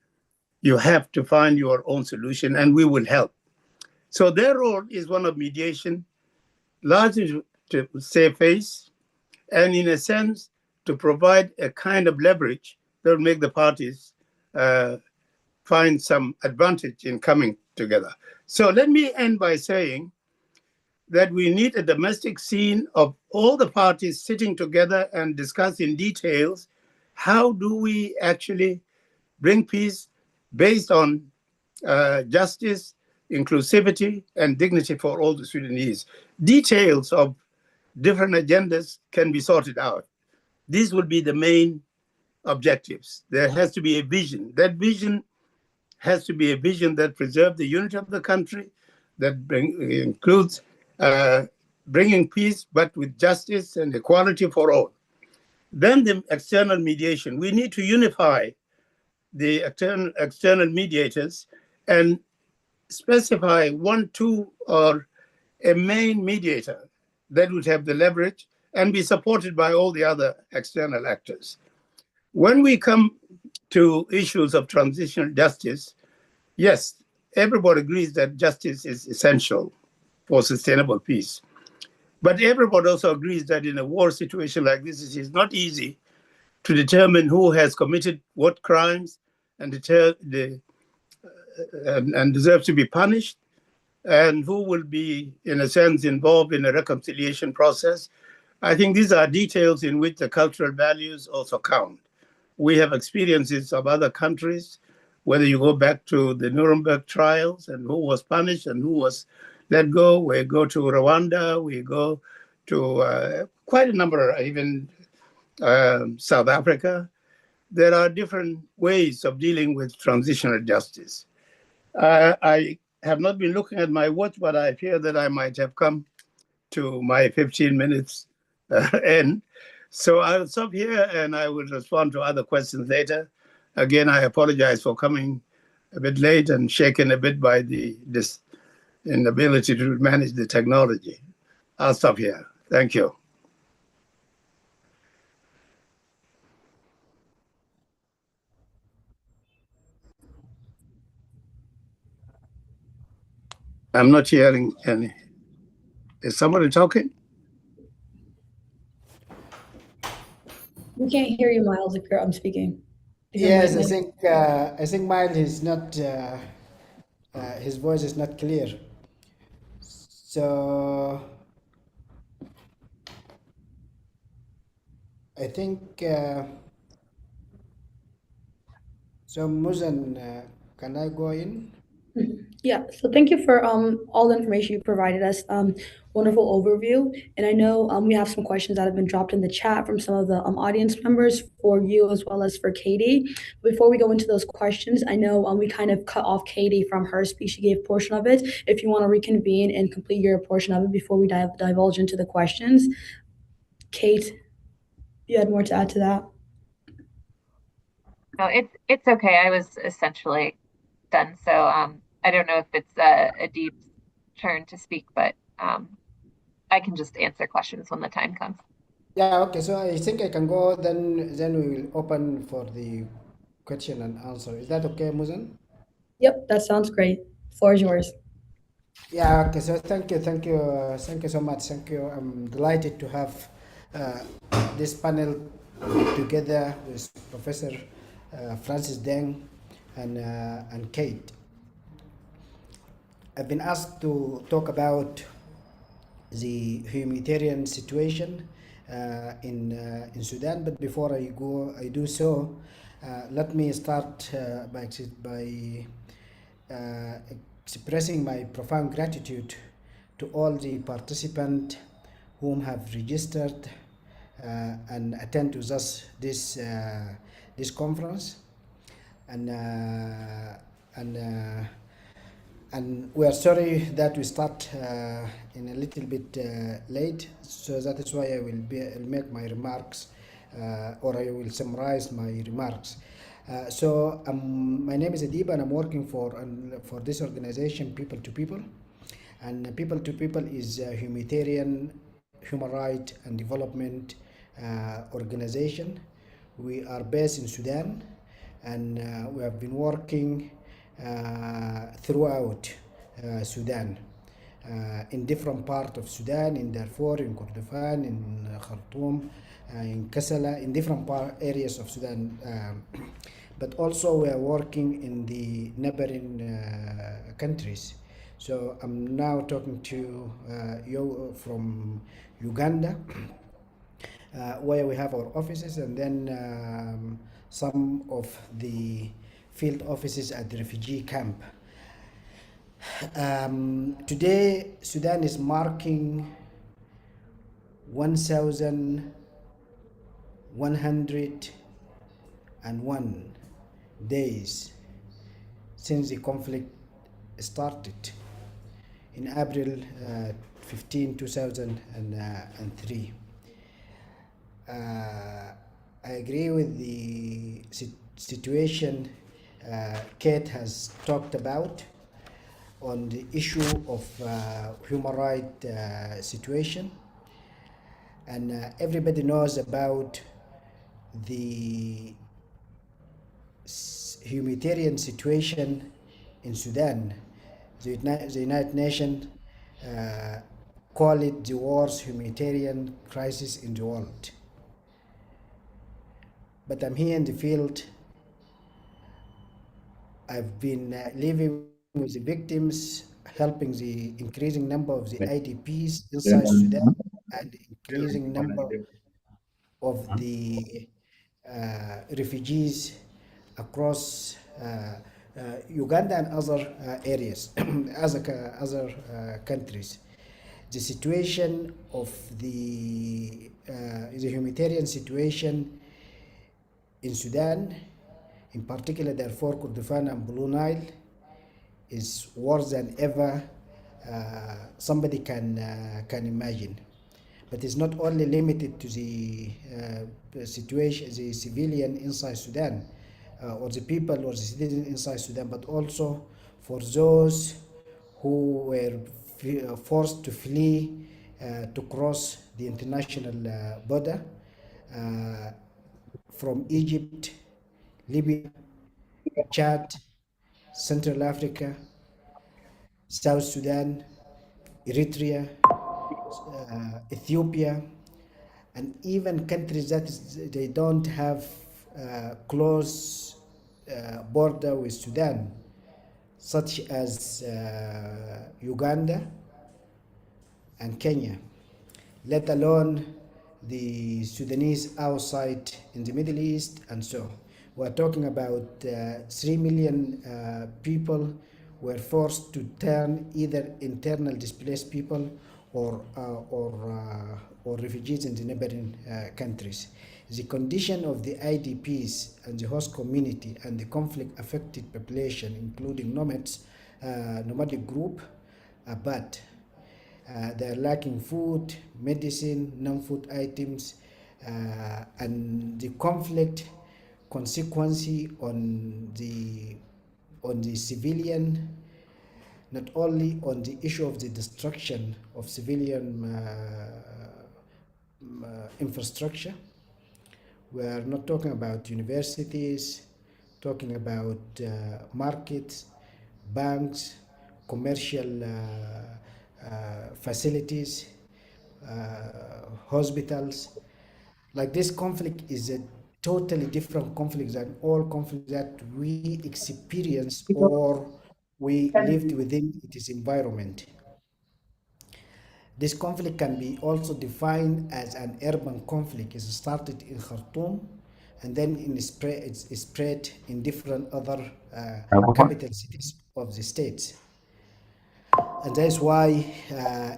You have to find your own solution and we will help. So their role is one of mediation, largely to save face, and in a sense, to provide a kind of leverage that will make the parties find some advantage in coming together. So let me end by saying that we need a domestic scene of all the parties sitting together and discuss in details how do we actually bring peace based on justice, inclusivity, and dignity for all the Sudanese. Details of different agendas can be sorted out. These will be the main objectives. There has to be a vision. That vision has to be a vision that preserves the unity of the country, that includes bringing peace, but with justice and equality for all. Then the external mediation. We need to unify the external mediators and specify one, two, or a main mediator that would have the leverage and be supported by all the other external actors. When we come to issues of transitional justice, yes, everybody agrees that justice is essential for sustainable peace. But everybody also agrees that in a war situation like this, it is not easy to determine who has committed what crimes and deserves to be punished, and who will be, in a sense, involved in a reconciliation process. I think these are details in which the cultural values also count. We have experiences of other countries, whether you go back to the Nuremberg trials and who was punished and who was let go. We go to Rwanda, we go to quite a number, even South Africa. There are different ways of dealing with transitional justice. I have not been looking at my watch, but I fear that I might have come to my 15 minutes end. So I'll stop here and I will respond to other questions later. Again, I apologize for coming a bit late and shaken a bit by this inability to manage the technology. I'll stop here. Thank you. I'm not hearing any. Is somebody talking? We can't hear you, Miles, if I'm speaking. Yes, I think Miles is not. His voice is not clear. So I think. So Muzan, can I go in? Yeah, so thank you for all the information you provided us. Wonderful overview. And I know we have some questions that have been dropped in the chat from some of the audience members for you as well as for Katie. Before we go into those questions, I know we kind of cut off Katie from her speech. She gave a portion of it. If you want to reconvene and complete your portion of it before we divulge into the questions. Kate, you had more to add to that? No, it's okay. I was essentially done. So I don't know if it's Adib's turn to speak, but I can just answer questions when the time comes. Yeah, okay, so I think I can go, then we will open for the question and answer. Is that okay, Muzan? Yep, that sounds great. Floor is yours. Yeah, okay, so thank you so much. Thank you. I'm delighted to have uh, this panel together with Professor Francis Deng and Kate. I've been asked to talk about the humanitarian situation in Sudan. But before I do so, let me start by expressing my profound gratitude to all the participants whom have registered and attend to this conference, and uh, and. And we are sorry that we start in a little bit late, so that is why I'll make my remarks, or I will summarize my remarks. My name is Adib, and I'm working for this organization, People to People. And People to People is a humanitarian, human rights, and development organization. We are based in Sudan, and we have been working throughout Sudan, in different parts of Sudan, in Darfur, in Kordofan, in Khartoum, in Kassala, in different areas of Sudan. But also we are working in the neighboring countries. So I'm now talking to you from Uganda, where we have our offices, and then some of the field offices at the refugee camp. Today, Sudan is marking 1,101 days since the conflict started in April 15, 2003. I agree with the situation Kate has talked about on the issue of human rights situation, and everybody knows about the humanitarian situation in Sudan. The United Nations call it the worst humanitarian crisis in the world. But I'm here in the field. I've been living with the victims, helping the increasing number of the IDPs inside Sudan, and increasing number of the refugees across Uganda and other areas, other countries. The situation of the humanitarian situation in Sudan, in particular Darfur, Kordofan, and Blue Nile, is worse than ever somebody can imagine. But it's not only limited to the situation, the civilian inside Sudan, or the people or the citizens inside Sudan, but also for those who were forced to flee to cross the international border from Egypt, Libya, Chad, Central Africa, South Sudan, Eritrea, Ethiopia, and even countries that they don't have close border with Sudan, such as Uganda and Kenya, let alone the Sudanese outside in the Middle East. And so we're talking about 3 million people were forced to turn either internal displaced people or refugees in the neighboring countries. The condition of the IDPs and the host community and the conflict affected population, including nomadic group, are bad. They're lacking food, medicine, non-food items, and the conflict consequence on the civilian, not only on the issue of the destruction of civilian infrastructure. We are not talking about universities, talking about markets, banks, commercial facilities, hospitals. Like this conflict is a totally different conflict than all conflicts that we experience or we lived within its environment. This conflict can be also defined as an urban conflict. It started in Khartoum and then it's spread in different other capital cities of the states. And that's why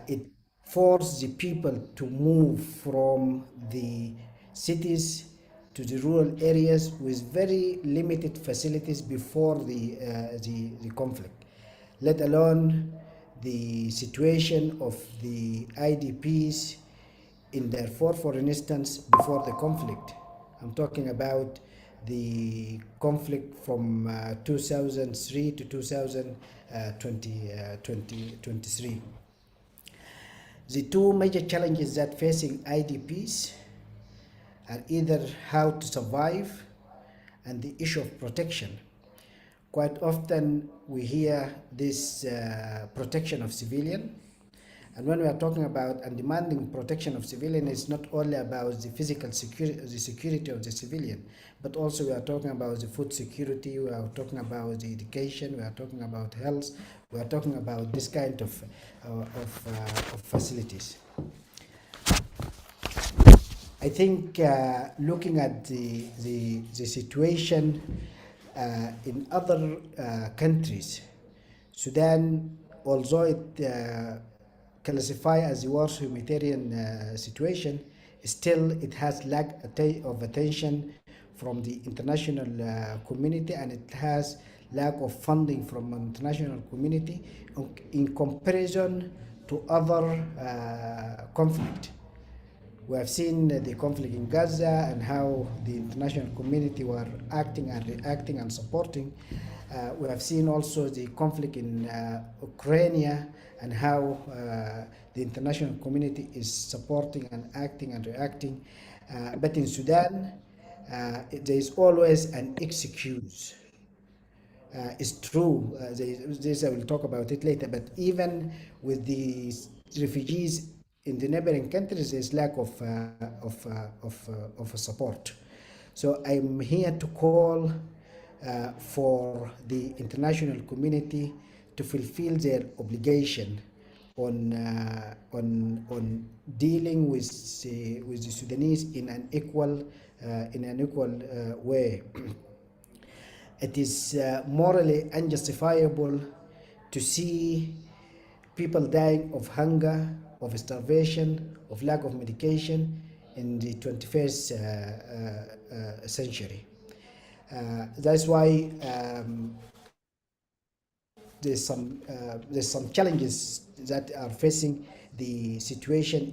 it forced the people to move from the cities to the rural areas with very limited facilities before the conflict, let alone the situation of the IDPs in Darfur, for instance, before the conflict. I'm talking about the conflict from 2003 to 2023. The two major challenges that facing IDPs are either how to survive and the issue of protection. Quite often we hear this protection of civilian, and when we are talking about and demanding protection of civilian, it's not only about the physical security, the security of the civilian, but also we are talking about the food security, we are talking about the education, we are talking about health, we are talking about this kind of facilities. I think looking at the situation in other countries, Sudan, although it classified as the worst humanitarian situation, still it has lack of attention from the international community, and it has lack of funding from international community in comparison to other conflict. We have seen the conflict in Gaza and how the international community were acting and reacting and supporting. We have seen also the conflict in Ukraine and how the international community is supporting and acting and reacting. But in Sudan, there is always an excuse. It's true, this I will talk about it later, but even with the refugees in the neighboring countries, there's lack of support. So I'm here to call for the international community to fulfill their obligation on dealing with the Sudanese in an equal way. It is morally unjustifiable to see people dying of hunger, of starvation, of lack of medication in the 21st century. That's why there's some challenges that are facing the situation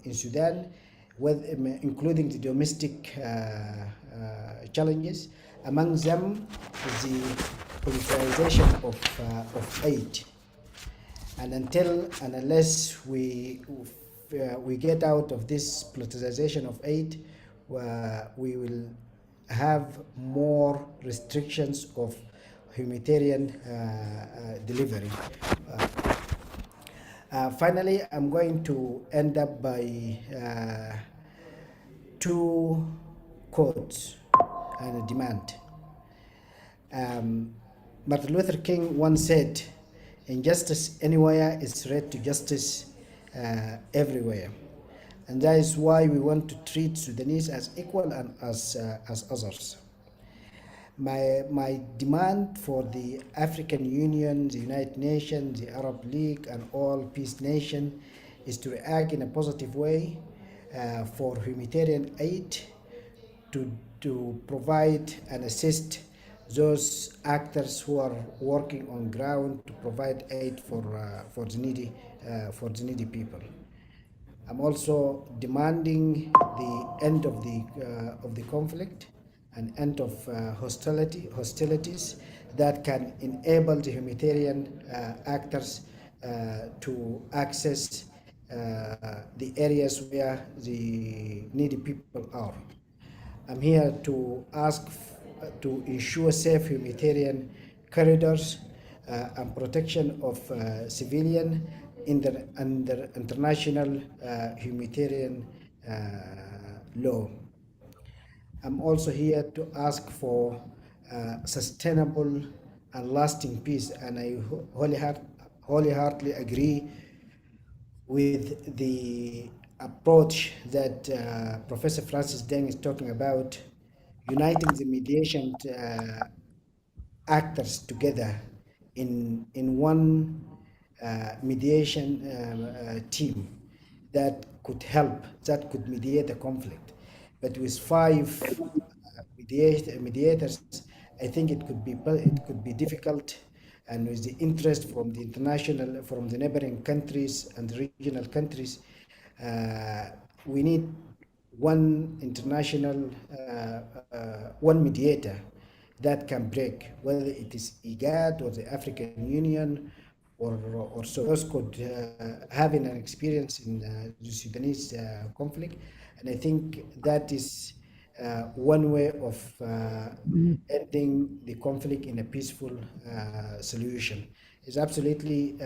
in Sudan, including the domestic challenges. Among them is the politicization of aid. And until and unless we get out of this politicization of aid, we will have more restrictions of humanitarian delivery. Finally, I'm going to end up by two quotes and a demand. Martin Luther King once said, "Injustice anywhere is threat to justice everywhere." And that is why we want to treat Sudanese as equal and as others. My demand for the African Union, the United Nations, the Arab League, and all peace nations is to react in a positive way for humanitarian aid to provide and assist those actors who are working on ground to provide aid for the needy people. I'm also demanding the end of the conflict, an end of hostilities that can enable the humanitarian actors to access the areas where the needy people are. I'm here to ask to ensure safe humanitarian corridors and protection of civilian under international humanitarian law. I'm also here to ask for sustainable and lasting peace, and I wholeheartedly agree with the approach that Professor Francis Deng is talking about, uniting the mediation actors together in one mediation team that could help, that could mediate a conflict. But with five mediators, I think it could be difficult, and with the interest from the international, from the neighboring countries and the regional countries, we need one international, one mediator that can break, whether it is IGAD or the African Union or so. Those could having an experience in the Sudanese conflict, and I think that is one way of ending the conflict in a peaceful solution. Is absolutely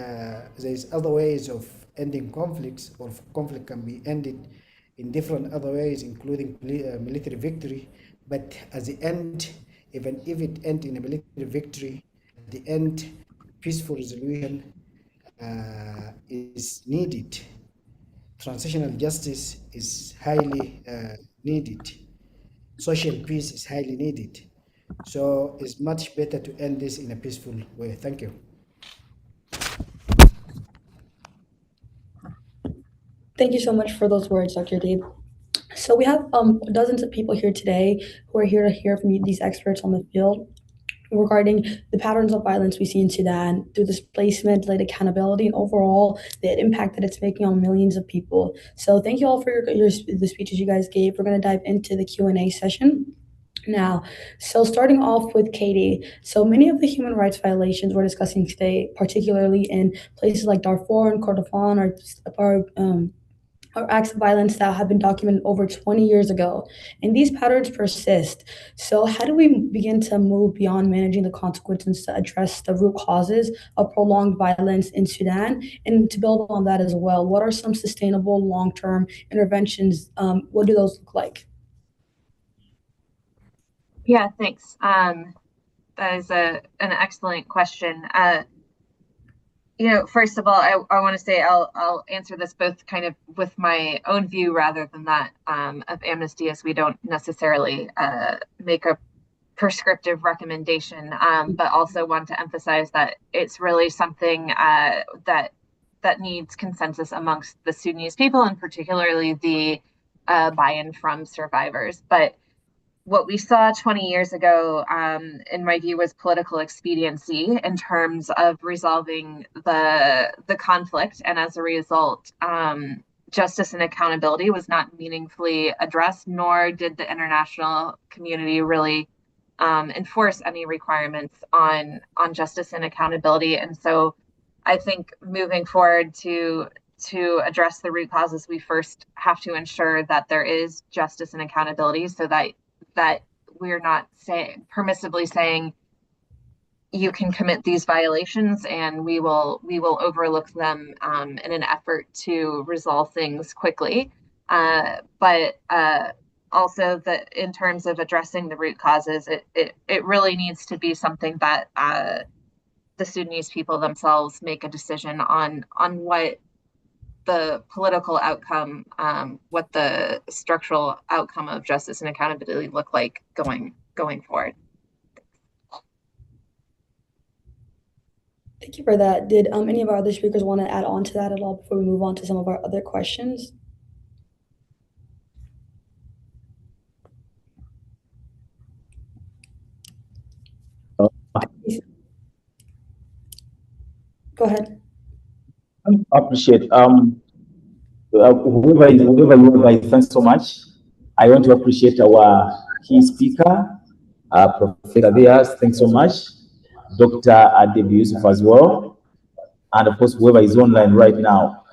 there's other ways of ending conflicts, or conflict can be ended in different other ways, including military victory. But at the end, even if it ends in a military victory, at the end, peaceful resolution is needed. Transitional justice is highly needed. Social peace is highly needed. So it's much better to end this in a peaceful way. Thank you. Thank you so much for those words, Dr. Deeb. So we have dozens of people here today who are here to hear from these experts on the field regarding the patterns of violence we see in Sudan through displacement, delayed accountability, and overall the impact that it's making on millions of people. So thank you all for the speeches you guys gave. We're going to dive into the Q&A session now. So starting off with Katie, so many of the human rights violations we're discussing today, particularly in places like Darfur and Kordofan, are acts of violence that have been documented over 20 years ago, and these patterns persist. So how do we begin to move beyond managing the consequences to address the root causes of prolonged violence in Sudan? And to build on that as well, what are some sustainable long-term interventions? What do those look like? Yeah, thanks. That is an excellent question. First of all, I want to say I'll answer this both kind of with my own view rather than that of Amnesty, as we don't necessarily make a prescriptive recommendation, but also want to emphasize that it's really something that needs consensus amongst the Sudanese people, and particularly the buy-in from survivors. But what we saw 20 years ago, in my view, was political expediency in terms of resolving the conflict. And as a result, justice and accountability was not meaningfully addressed, nor did the international community really enforce any requirements on justice and accountability. And so I think moving forward to address the root causes, we first have to ensure that there is justice and accountability, so that we're not permissively saying you can commit these violations and we will overlook them in an effort to resolve things quickly. But also that in terms of addressing the root causes, it really needs to be something that the Sudanese people themselves make a decision on what the political outcome, what the structural outcome of justice and accountability look like going forward. Thank you for that. Did any of our other speakers want to add on to that at all before we move on to some of our other questions? Go ahead. I appreciate whoever you are, thanks so much. I want to appreciate our key speaker, Professor Diaz, thanks so much. Dr. Adebi Yusuf as well, and of course whoever is online right now.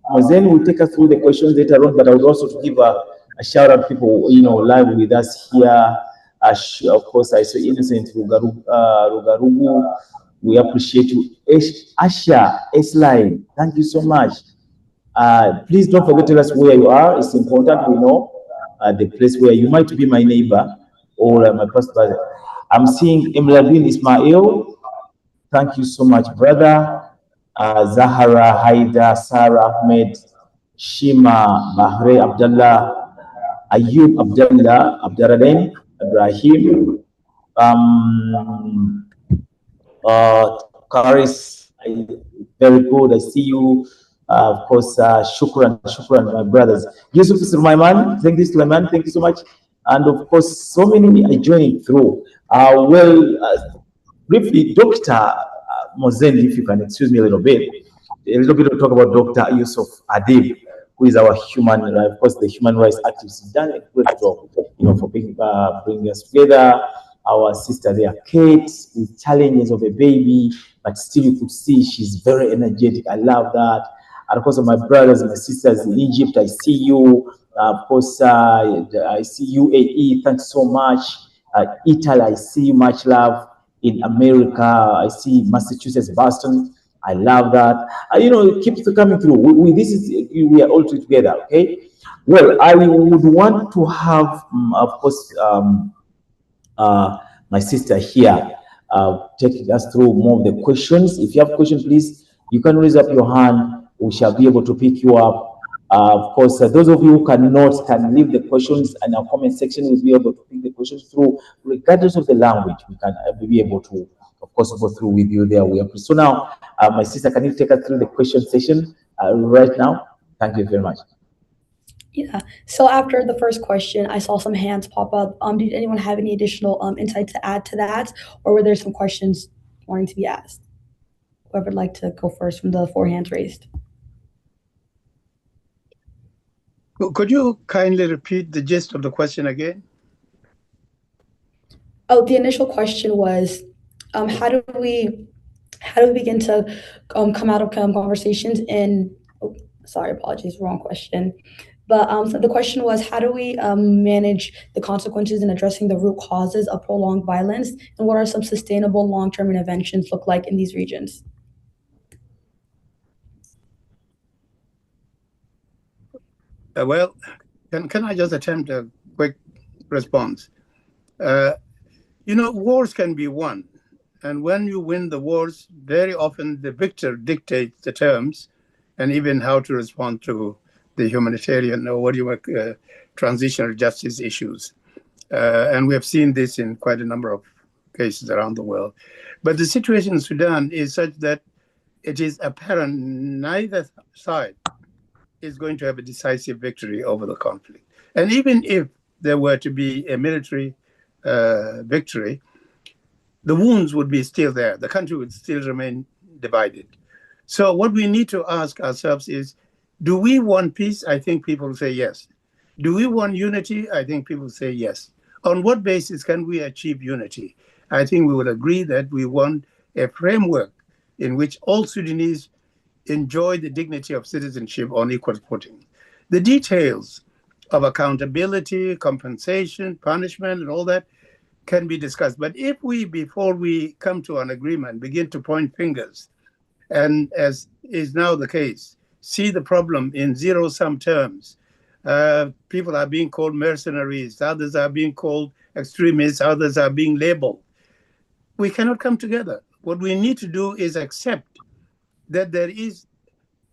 Mozen will take us through the questions later on, but I would also give a shout out to people, live with us here. Of course, I saw Innocent Rugarugu. We appreciate you. Asha, S-Line, thank you so much. Please don't forget to tell us where you are. It's important we know the place where you might be my neighbor or my first brother. I'm seeing Emladin Ismail. Thank you so much, brother. Zahara, Haida, Sarah Ahmed, Shima, Bahre Abdullah, Ayub Abdullah, Abdurrahim, Ibrahim, Karis, very good. I see you. Of course, shukran, my brothers. Yusuf Sulaiman, thank you, Sulaiman, thank you so much. And of course, so many are joining through. Briefly, Dr. Mozen, if you can excuse me a little bit of talk about Dr. Yusuf Adib, who is our of course, the human rights activist. He's done a great job, for bringing us together. Our sister there, Kate, with challenges of a baby, but still you could see she's very energetic. I love that. And of course, my brothers and my sisters in Egypt, I see you. Of course, I see UAE. Thanks so much. Italy, I see you. Much love. In America, I see Massachusetts, Boston. I love that. It keeps coming through. We are all together. Okay. Well, I would want to have, of course, my sister here taking us through more of the questions. If you have questions, please, you can raise up your hand. We shall be able to pick you up. Of course, those of you who cannot can leave the questions in our comment section. We'll be able to pick the questions through, regardless of the language. We can be able to, of course, go through with you there. So now, my sister, can you take us through the question session right now? Thank you very much. Yeah. So after the first question, I saw some hands pop up. Did anyone have any additional insight to add to that, or were there some questions wanting to be asked? Whoever would like to go first from the 4 hands raised. Could you kindly repeat the gist of the question again? Oh, the initial question was, how do we begin to come out of conversations in? Oh, sorry, apologies, wrong question. But so the question was, how do we manage the consequences in addressing the root causes of prolonged violence, and what are some sustainable long-term interventions look like in these regions? Well, can I just attempt a quick response? Wars can be won. And when you win the wars, very often the victor dictates the terms and even how to respond to the humanitarian or transitional justice issues. And we have seen this in quite a number of cases around the world. But the situation in Sudan is such that it is apparent neither side is going to have a decisive victory over the conflict. And even if there were to be a military victory, the wounds would be still there. The country would still remain divided. So what we need to ask ourselves is, do we want peace? I think people say yes. Do we want unity? I think people say yes. On what basis can we achieve unity? I think we would agree that we want a framework in which all Sudanese enjoy the dignity of citizenship on equal footing. The details of accountability, compensation, punishment, and all that can be discussed. But if we, before we come to an agreement, begin to point fingers, and as is now the case, see the problem in zero-sum terms, people are being called mercenaries, others are being called extremists, others are being labeled, we cannot come together. What we need to do is accept that there is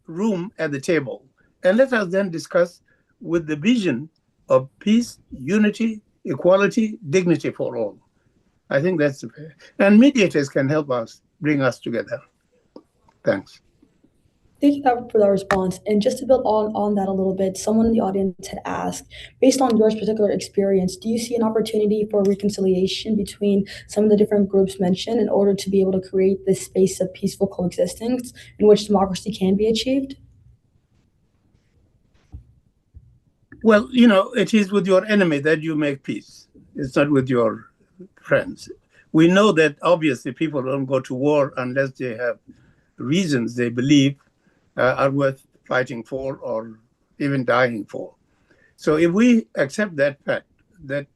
room at the table. And let us then discuss with the vision of peace, unity, equality, dignity for all. I think that's fair. And mediators can help us, bring us together. Thanks. Thank you for that response. And just to build on that a little bit, someone in the audience had asked, based on your particular experience, do you see an opportunity for reconciliation between some of the different groups mentioned in order to be able to create this space of peaceful coexistence in which democracy can be achieved? Well, it is with your enemy that you make peace. It's not with your friends. We know that obviously people don't go to war unless they have reasons they believe are worth fighting for or even dying for. So if we accept that fact, that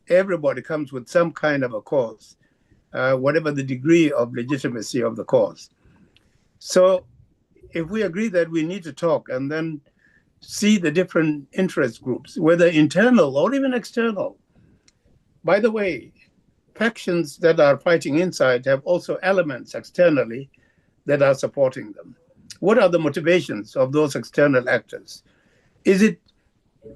everybody comes with some kind of a cause, whatever the degree of legitimacy of the cause. So if we agree that we need to talk and then see the different interest groups, whether internal or even external. By the way, factions that are fighting inside have also elements externally that are supporting them. What are the motivations of those external actors? Is it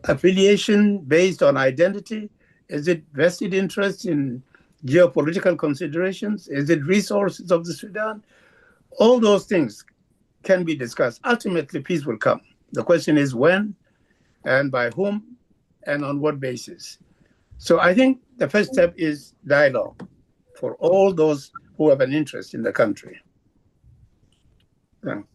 affiliation based on identity? Is it vested interest in geopolitical considerations? Is it resources of the Sudan? All those things can be discussed. Ultimately, peace will come. The question is when and by whom and on what basis. So I think the first step is dialogue for all those who have an interest in the country. Thanks.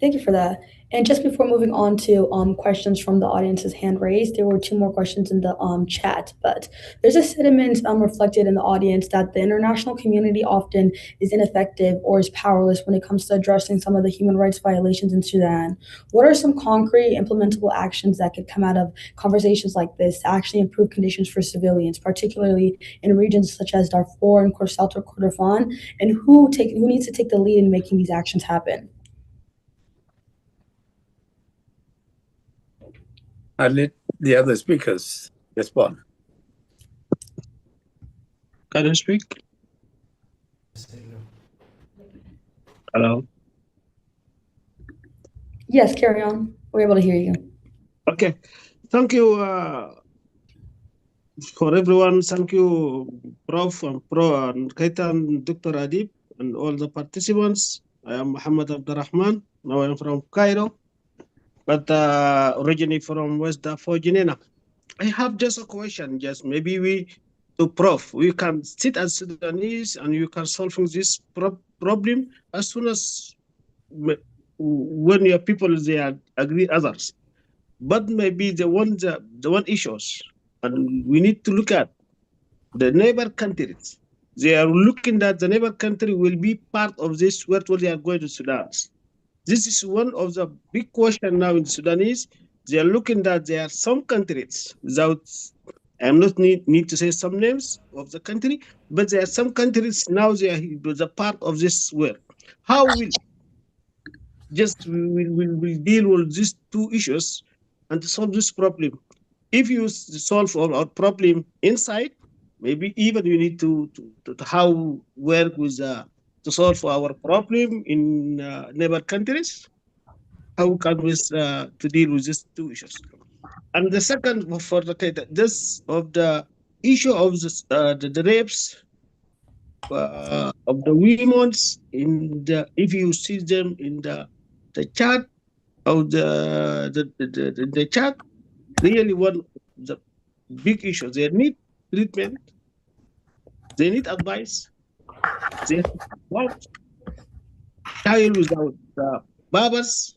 Thank you for that. And just before moving on to questions from the audience's hand raised, there were two more questions in the chat. But there's a sentiment reflected in the audience that the international community often is ineffective or is powerless when it comes to addressing some of the human rights violations in Sudan. What are some concrete implementable actions that could come out of conversations like this to actually improve conditions for civilians, particularly in regions such as Darfur and Kordofan, and who needs to take the lead in making these actions happen? I'll let the other speakers respond. Can I speak? Hello? Yes, carry on. We're able to hear you. Okay. Thank you for everyone. Thank you, Prof. and Pro and Kaitan, Dr. Adib, and all the participants. I am Muhammad Abdurrahman. Now I am from Cairo, but originally from West Darfur, Guinea. I have just a question. Just maybe to Prof, we can sit as Sudanese and you can solve this problem as soon as when your people they agree others. But maybe the one issues, and we need to look at the neighbor countries. They are looking that the neighbor country will be part of this where they are going to Sudan. This is one of the big questions now in Sudan is they are looking that there are some countries without, I'm not need to say some names of the country, but there are some countries now they are the part of this world. How will we deal with these two issues and to solve this problem? If you solve our problem inside, maybe even you need to how work with to solve our problem in neighbor countries. How can we to deal with these two issues? And the second for this of the issue of this, the rapes of the women in the if you see them in the chat of the chat, really one of the big issues. They need treatment, they need advice, they want child without barbers,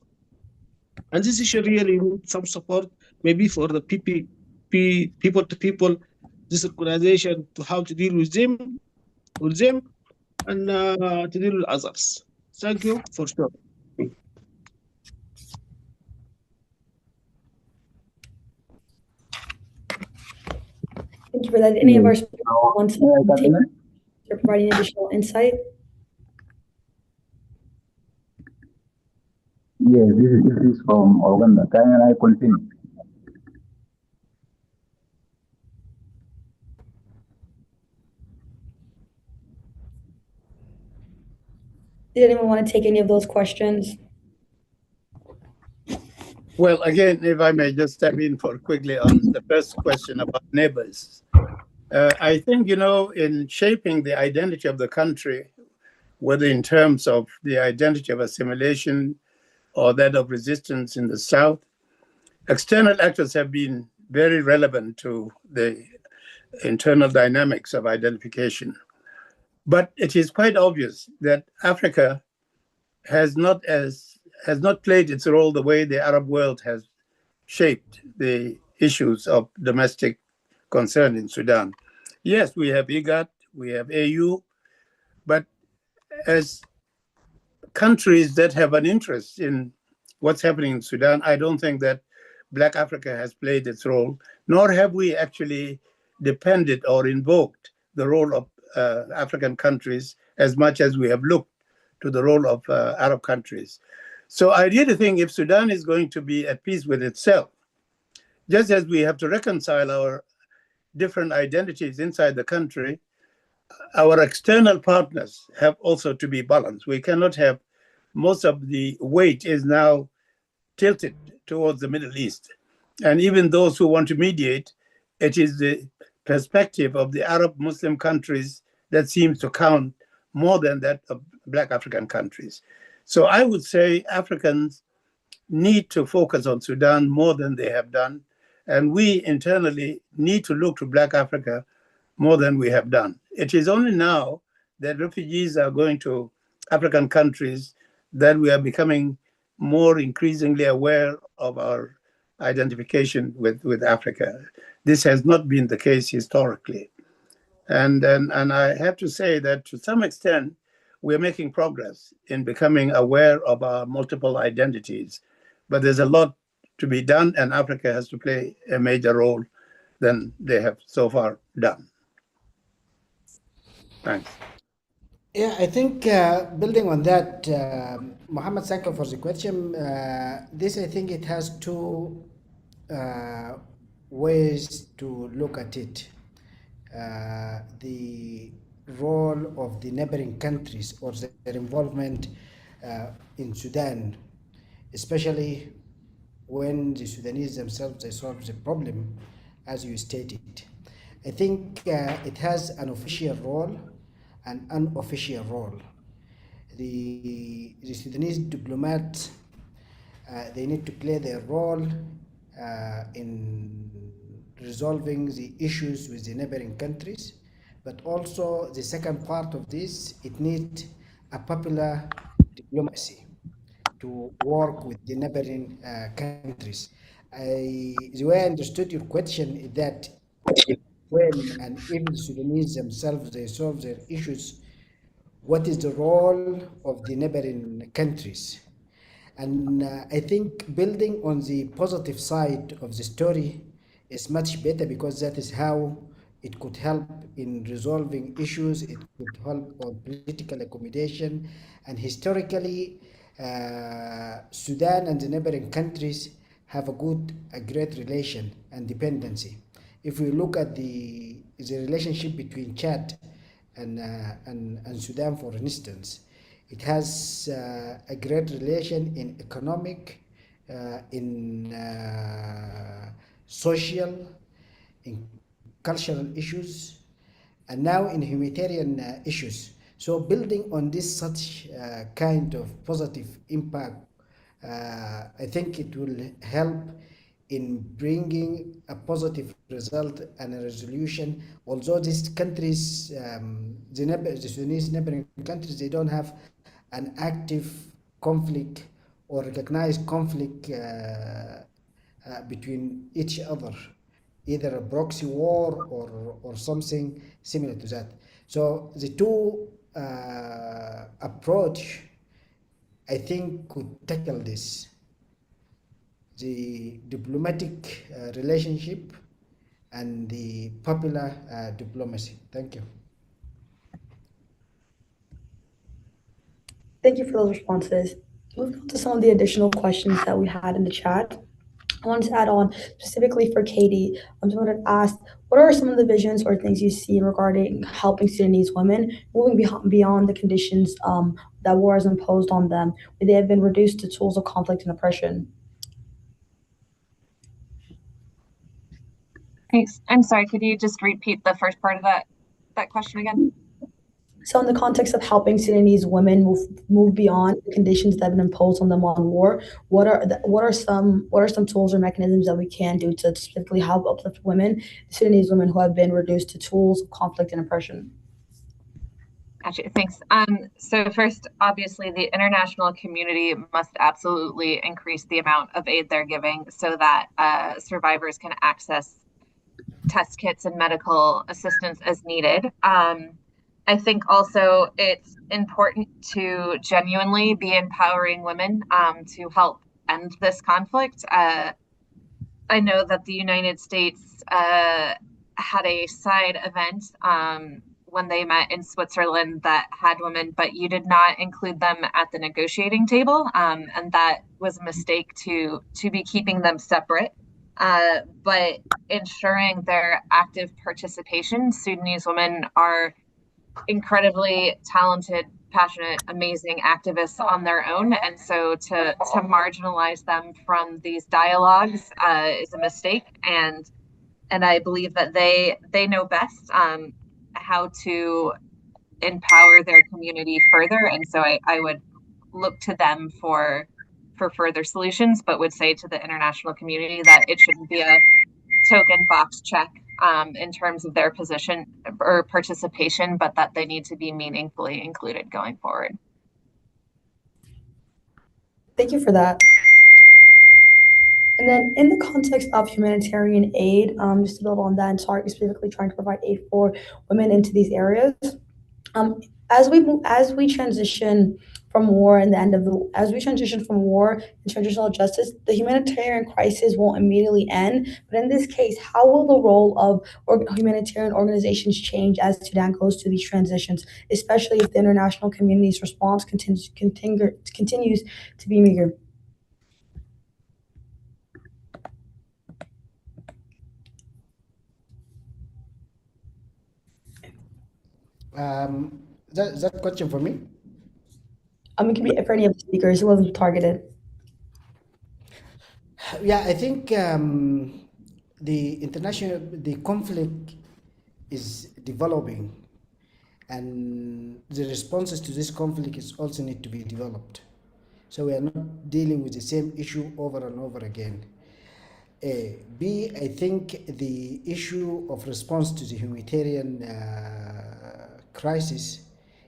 and this issue really need some support, maybe for the people to people, this organization to how to deal with them, and to deal with others. Thank you for sure. Thank you for that. Any of our speakers want to take or provide any additional insight? Yes, this is from Uganda. Can I continue? Did anyone want to take any of those questions? Well, again, if I may just step in for quickly on the first question about neighbors. I think, in shaping the identity of the country, whether in terms of the identity of assimilation or that of resistance in the South, external actors have been very relevant to the internal dynamics of identification. But it is quite obvious that Africa has not played its role the way the Arab world has shaped the issues of domestic concern in Sudan. Yes, we have IGAD, we have AU, but as countries that have an interest in what's happening in Sudan, I don't think that Black Africa has played its role, nor have we actually depended or invoked the role of African countries as much as we have looked to the role of Arab countries. So I really think if Sudan is going to be at peace with itself, just as we have to reconcile our different identities inside the country, our external partners have also to be balanced. We cannot have most of the weight is now tilted towards the Middle East. And even those who want to mediate, it is the perspective of the Arab Muslim countries that seems to count more than that of Black African countries. So I would say Africans need to focus on Sudan more than they have done. And we internally need to look to Black Africa more than we have done. It is only now that refugees are going to African countries that we are becoming more increasingly aware of our identification with Africa. This has not been the case historically. And I have to say that to some extent, we're making progress in becoming aware of our multiple identities. But there's a lot to be done, and Africa has to play a major role than they have so far done. Thanks. Yeah, I think building on that, Mohammed, thank you for the question. This, I think, it has two ways to look at it. The role of the neighboring countries or their involvement in Sudan, especially when the Sudanese themselves they solve the problem, as you stated. I think it has an official role and unofficial role. The Sudanese diplomats they need to play their role in resolving the issues with the neighboring countries, but also the second part of this, it needs a popular diplomacy to work with the neighboring countries. The way I understood your question is that when and if the Sudanese themselves they solve their issues, what is the role of the neighboring countries? And I think building on the positive side of the story is much better because that is how it could help in resolving issues, it could help on political accommodation. And historically, Sudan and the neighboring countries have a great relation and dependency. If we look at the relationship between Chad and Sudan, for instance, it has a great relation in economic, in social, in cultural issues, and now in humanitarian issues. So building on this such kind of positive impact, I think it will help in bringing a positive result and a resolution. Although these countries, the Sudanese neighboring countries, they don't have an active conflict or recognized conflict between each other, either a proxy war or something similar to that. So the two approach, I think, could tackle this. The diplomatic relationship and the popular diplomacy. Thank you. Thank you for those responses. Moving on to some of the additional questions that we had in the chat. I wanted to add on specifically for Katie. I wanted to ask, what are some of the visions or things you see regarding helping Sudanese women moving beyond the conditions that war has imposed on them, where they have been reduced to tools of conflict and oppression? Thanks. I'm sorry, could you just repeat the first part of that question again? So in the context of helping Sudanese women move beyond the conditions that have been imposed on them on war, what are some tools or mechanisms that we can do to specifically help uplift women, Sudanese women who have been reduced to tools of conflict and oppression? Gotcha, thanks. So first, obviously, the international community must absolutely increase the amount of aid they're giving so that survivors can access test kits and medical assistance as needed. I think also it's important to genuinely be empowering women to help end this conflict. I know that the United States had a side event when they met in Switzerland that had women, but you did not include them at the negotiating table, and that was a mistake to be keeping them separate. But ensuring their active participation, Sudanese women are incredibly talented, passionate, amazing activists on their own. And so to marginalize them from these dialogues is a mistake. And I believe that they know best how to empower their community further. And so I would look to them for further solutions, but would say to the international community that it shouldn't be a token box check in terms of their position or participation, but that they need to be meaningfully included going forward. Thank you for that. And then in the context of humanitarian aid, just to build on that, and sorry, specifically trying to provide aid for women into these areas, as we transition from war and as we transition from war and transitional justice, the humanitarian crisis won't immediately end. But in this case, how will the role of humanitarian organizations change as Sudan goes through these transitions, especially if the international community's response continues to be meager? That question for me? It can be for any of the speakers. It wasn't targeted. Yeah, I think the conflict is developing, and the responses to this conflict is also need to be developed. So we are not dealing with the same issue over and over again. A. B, I think the issue of response to the humanitarian crisis,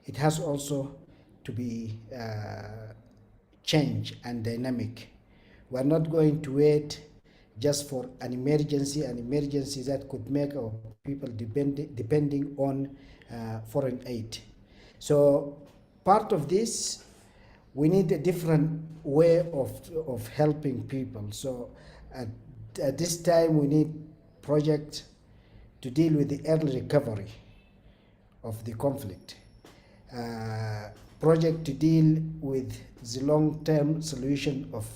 it has also to be changed and dynamic. We're not going to wait just for an emergency that could make our people depending on foreign aid. So part of this, we need a different way of helping people. So at this time, we need projects to deal with the early recovery of the conflict, project to deal with the long-term solution of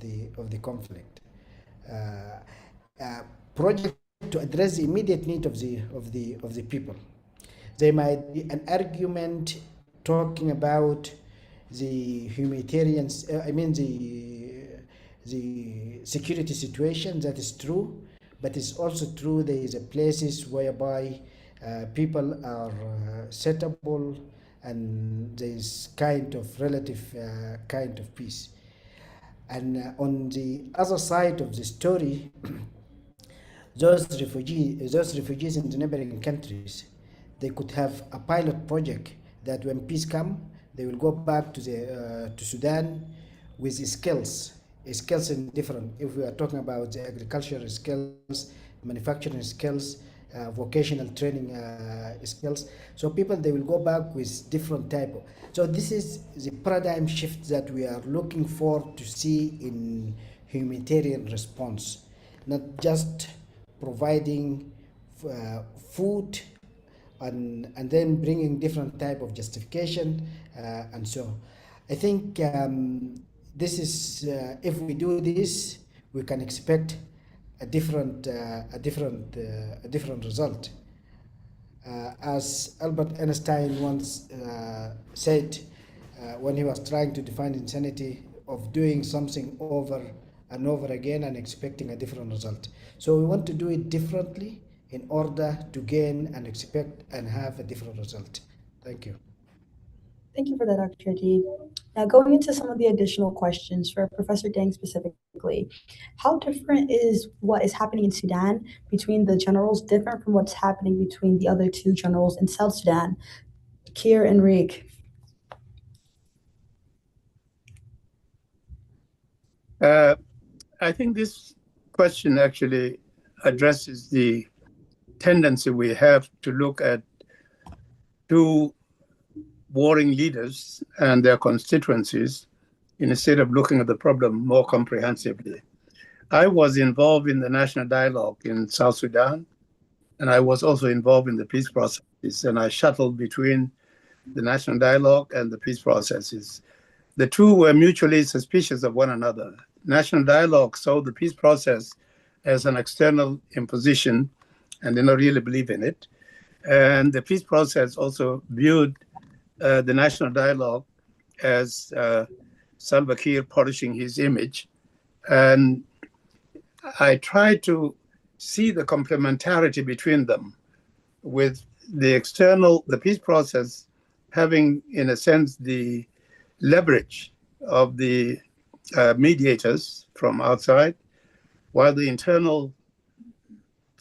the conflict, project to address the immediate need of the people. There might be an argument talking about the humanitarian, the security situation. That is true, but it's also true there is a places whereby people are settable, and there is kind of relative kind of peace. And on the other side of the story, those refugees in the neighboring countries, they could have a pilot project that when peace comes, they will go back to Sudan with skills in different. If we are talking about the agricultural skills, manufacturing skills, vocational training skills, so people, they will go back with different type of. So this is the paradigm shift that we are looking for to see in humanitarian response, not just providing food and then bringing different type of justification and so. I think this is if we do this, we can expect a different result. As Albert Einstein once said when he was trying to define insanity, of doing something over and over again and expecting a different result. So we want to do it differently in order to gain and expect and have a different result. Thank you. Thank you for that, Dr. Ajib. Now, going into some of the additional questions for Professor Deng specifically, how different is what is happening in Sudan between the generals different from what's happening between the other two generals in South Sudan, Kiir and Riek? I think this question actually addresses the tendency we have to look at two warring leaders and their constituencies instead of looking at the problem more comprehensively. I was involved in the national dialogue in South Sudan, and I was also involved in the peace processes, and I shuttled between the national dialogue and the peace processes. The two were mutually suspicious of one another. National dialogue saw the peace process as an external imposition and did not really believe in it. And the peace process also viewed the national dialogue as Salva Kiir polishing his image. And I tried to see the complementarity between them, with the peace process having, in a sense, the leverage of the mediators from outside, while the internal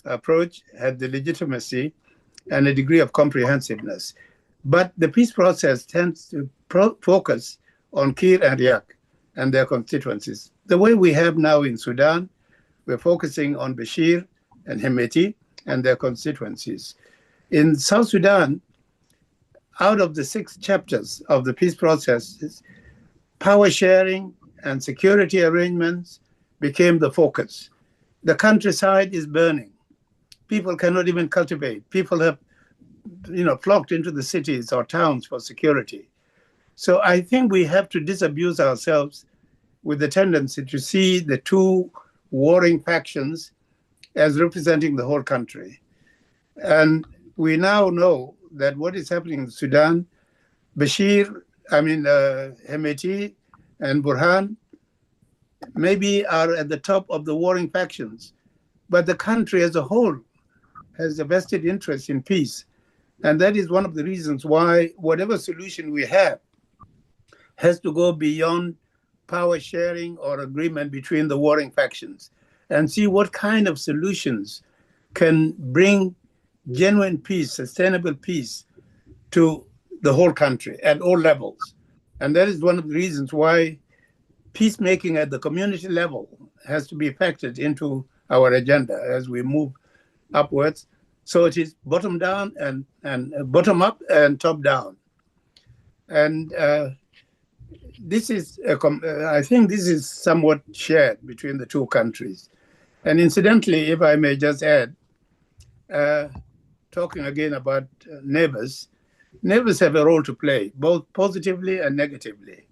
approach had the legitimacy and a degree of comprehensiveness. But the peace process tends to focus on Kir and Riek and their constituencies. The way we have now in Sudan, we're focusing on Bashir and Hemeti and their constituencies. In South Sudan, out of the 6 chapters of the peace process, power sharing and security arrangements became the focus. The countryside is burning. People cannot even cultivate. People have, flocked into the cities or towns for security. So I think we have to disabuse ourselves with the tendency to see the two warring factions as representing the whole country. And we now know that what is happening in Sudan, Hemeti and Burhan maybe are at the top of the warring factions, but the country as a whole has a vested interest in peace. And that is one of the reasons why whatever solution we have has to go beyond power sharing or agreement between the warring factions, and see what kind of solutions can bring genuine peace, sustainable peace to the whole country at all levels. And that is one of the reasons why peacemaking at the community level has to be factored into our agenda as we move upwards. So it is bottom down and bottom up and top down. And this is, I think this is somewhat shared between the two countries. And incidentally, if I may just add, talking again about neighbors have a role to play, both positively and negatively.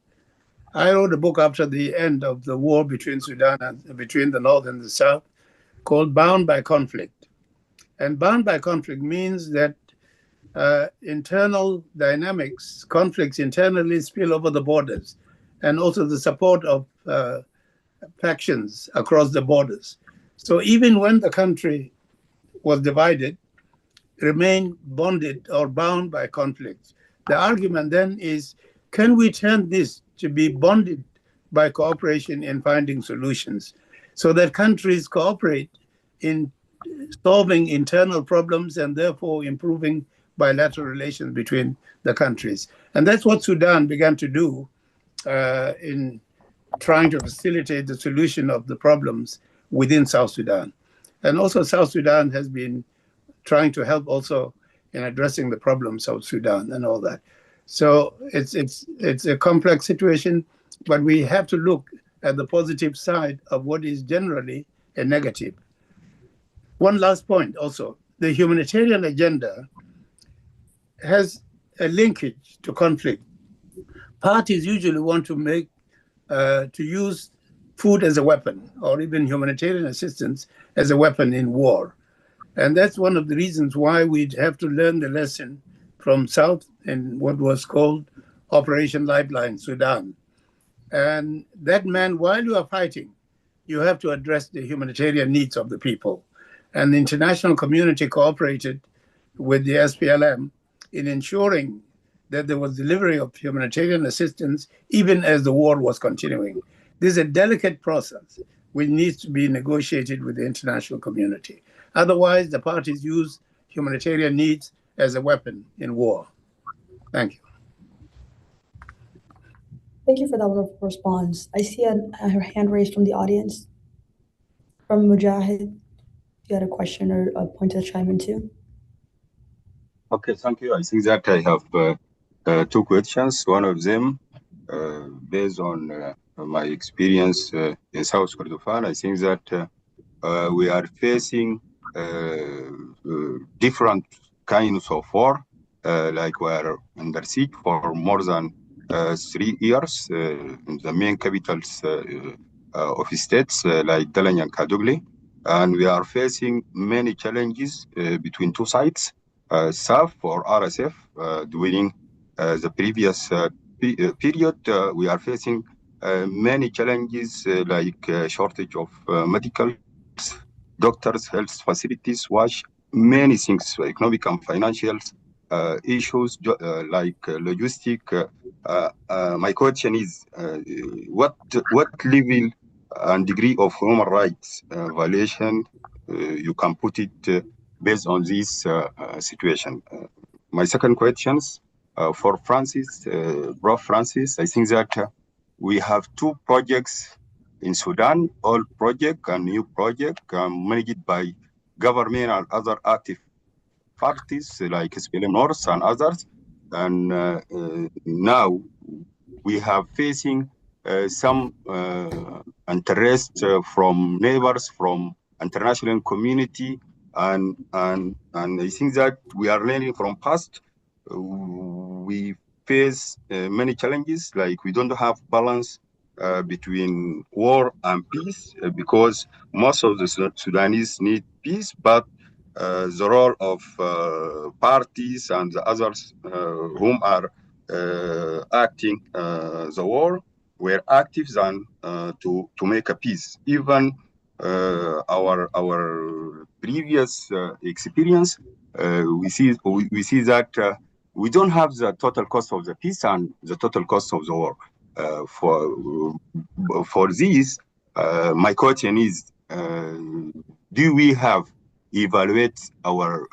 I wrote a book after the end of the war between Sudan and between the North and the South called Bound by Conflict. And bound by conflict means that internal dynamics, conflicts internally spill over the borders, and also the support of factions across the borders. So even when the country was divided, remained bonded or bound by conflicts. The argument then is, can we turn this to be bonded by cooperation in finding solutions, so that countries cooperate in solving internal problems and therefore improving bilateral relations between the countries? And that's what Sudan began to do in trying to facilitate the solution of the problems within South Sudan. And also South Sudan has been trying to help also in addressing the problems of Sudan and all that. So it's a complex situation, but we have to look at the positive side of what is generally a negative. One last point also, the humanitarian agenda has a linkage to conflict. Parties usually want to use food as a weapon, or even humanitarian assistance as a weapon in war. And that's one of the reasons why we'd have to learn the lesson from South in what was called Operation Lifeline Sudan. And that meant while you are fighting, you have to address the humanitarian needs of the people. And the international community cooperated with the SPLM in ensuring that there was delivery of humanitarian assistance even as the war was continuing. This is a delicate process which needs to be negotiated with the international community. Otherwise, the parties use humanitarian needs as a weapon in war. Thank you. Thank you for that wonderful response. I see a hand raised from the audience. From Mujahid, you had a question or a point to chime into? Okay, thank you. I think that I have two questions. One of them, based on my experience in South Kordofan, I think that we are facing different kinds of war, like we are under siege for more than 3 years in the main capitals of states like Dalan and Kadugli. And we are facing many challenges between two sides. SAF or RSF during the previous period, we are facing many challenges like shortage of medicals, doctors, health facilities, wash, many things, economic and financial issues like logistic. My question is, what level and degree of human rights violation you can put it based on this situation? My second question for Francis, Prof. Francis, I think that we have two projects in Sudan, old project and new project, managed by government and other active parties like SPLM North and others. And now we have facing some interest from neighbors, from international community, and I think that we are learning from past. We face many challenges, like we don't have balance between war and peace, because most of the Sudanese need peace, but the role of parties and the others whom are acting the war were active than to make a peace. Even our previous experience, we see that we don't have the total cost of the peace and the total cost of the war. For this, my question is, do we have evaluate our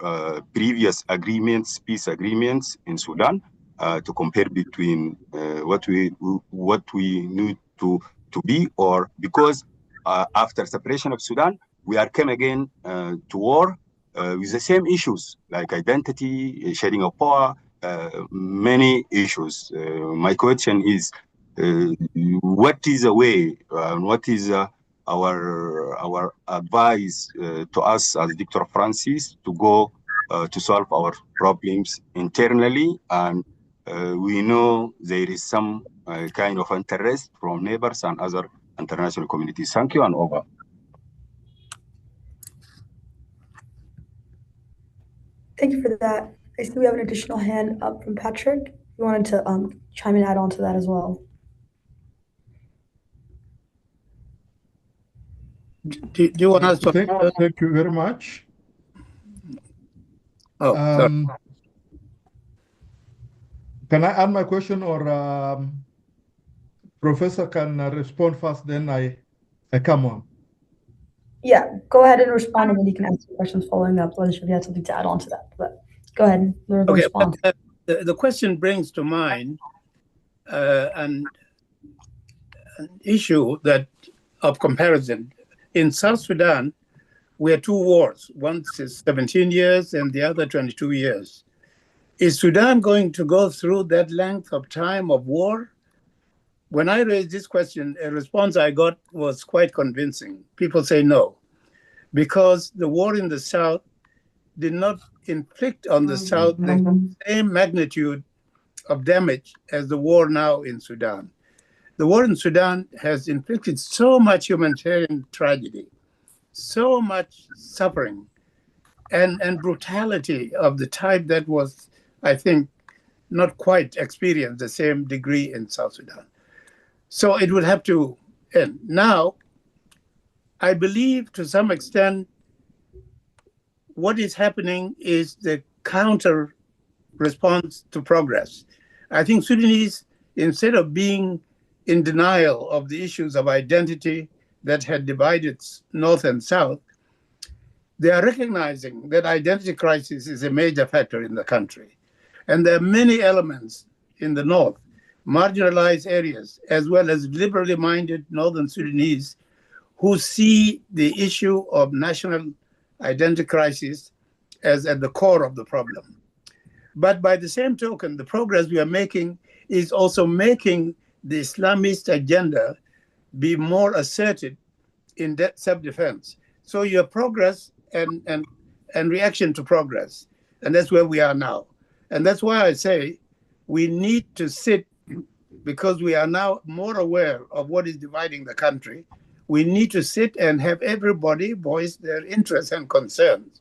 previous agreements, peace agreements in Sudan, to compare between what we need to be, or because after separation of Sudan, we are come again to war with the same issues like identity, sharing of power, many issues. My question is, what is the way, what is our advice to us as Dr. Francis to go to solve our problems internally? And we know there is some kind of interest from neighbors and other international communities. Thank you, and over. Thank you for that. I see we have an additional hand up from Patrick. You wanted to chime in, add on to that as well. Do you want us to? Thank you very much. Oh, sorry. Can I add my question, or Professor can respond first, then I come on? Yeah, go ahead and respond, and then you can ask questions following up. Let us know if you have something to add on to that. But go ahead and respond. The question brings to mind an issue that of comparison. In South Sudan, we have two wars. One is 17 years and the other 22 years. Is Sudan going to go through that length of time of war? When I raised this question, a response I got was quite convincing. People say no, because the war in the South did not inflict on the South the same magnitude of damage as the war now in Sudan. The war in Sudan has inflicted so much humanitarian tragedy, so much suffering, and brutality of the type that was, I think, not quite experienced the same degree in South Sudan. So it would have to end. Now, I believe to some extent what is happening is the counter response to progress. I think Sudanese, instead of being in denial of the issues of identity that had divided North and South, they are recognizing that identity crisis is a major factor in the country. And there are many elements in the North, marginalized areas, as well as liberally minded Northern Sudanese, who see the issue of national identity crisis as at the core of the problem. But by the same token, the progress we are making is also making the Islamist agenda be more asserted in self-defense. So your progress and reaction to progress. And that's where we are now. And that's why I say we need to sit, because we are now more aware of what is dividing the country. We need to sit and have everybody voice their interests and concerns.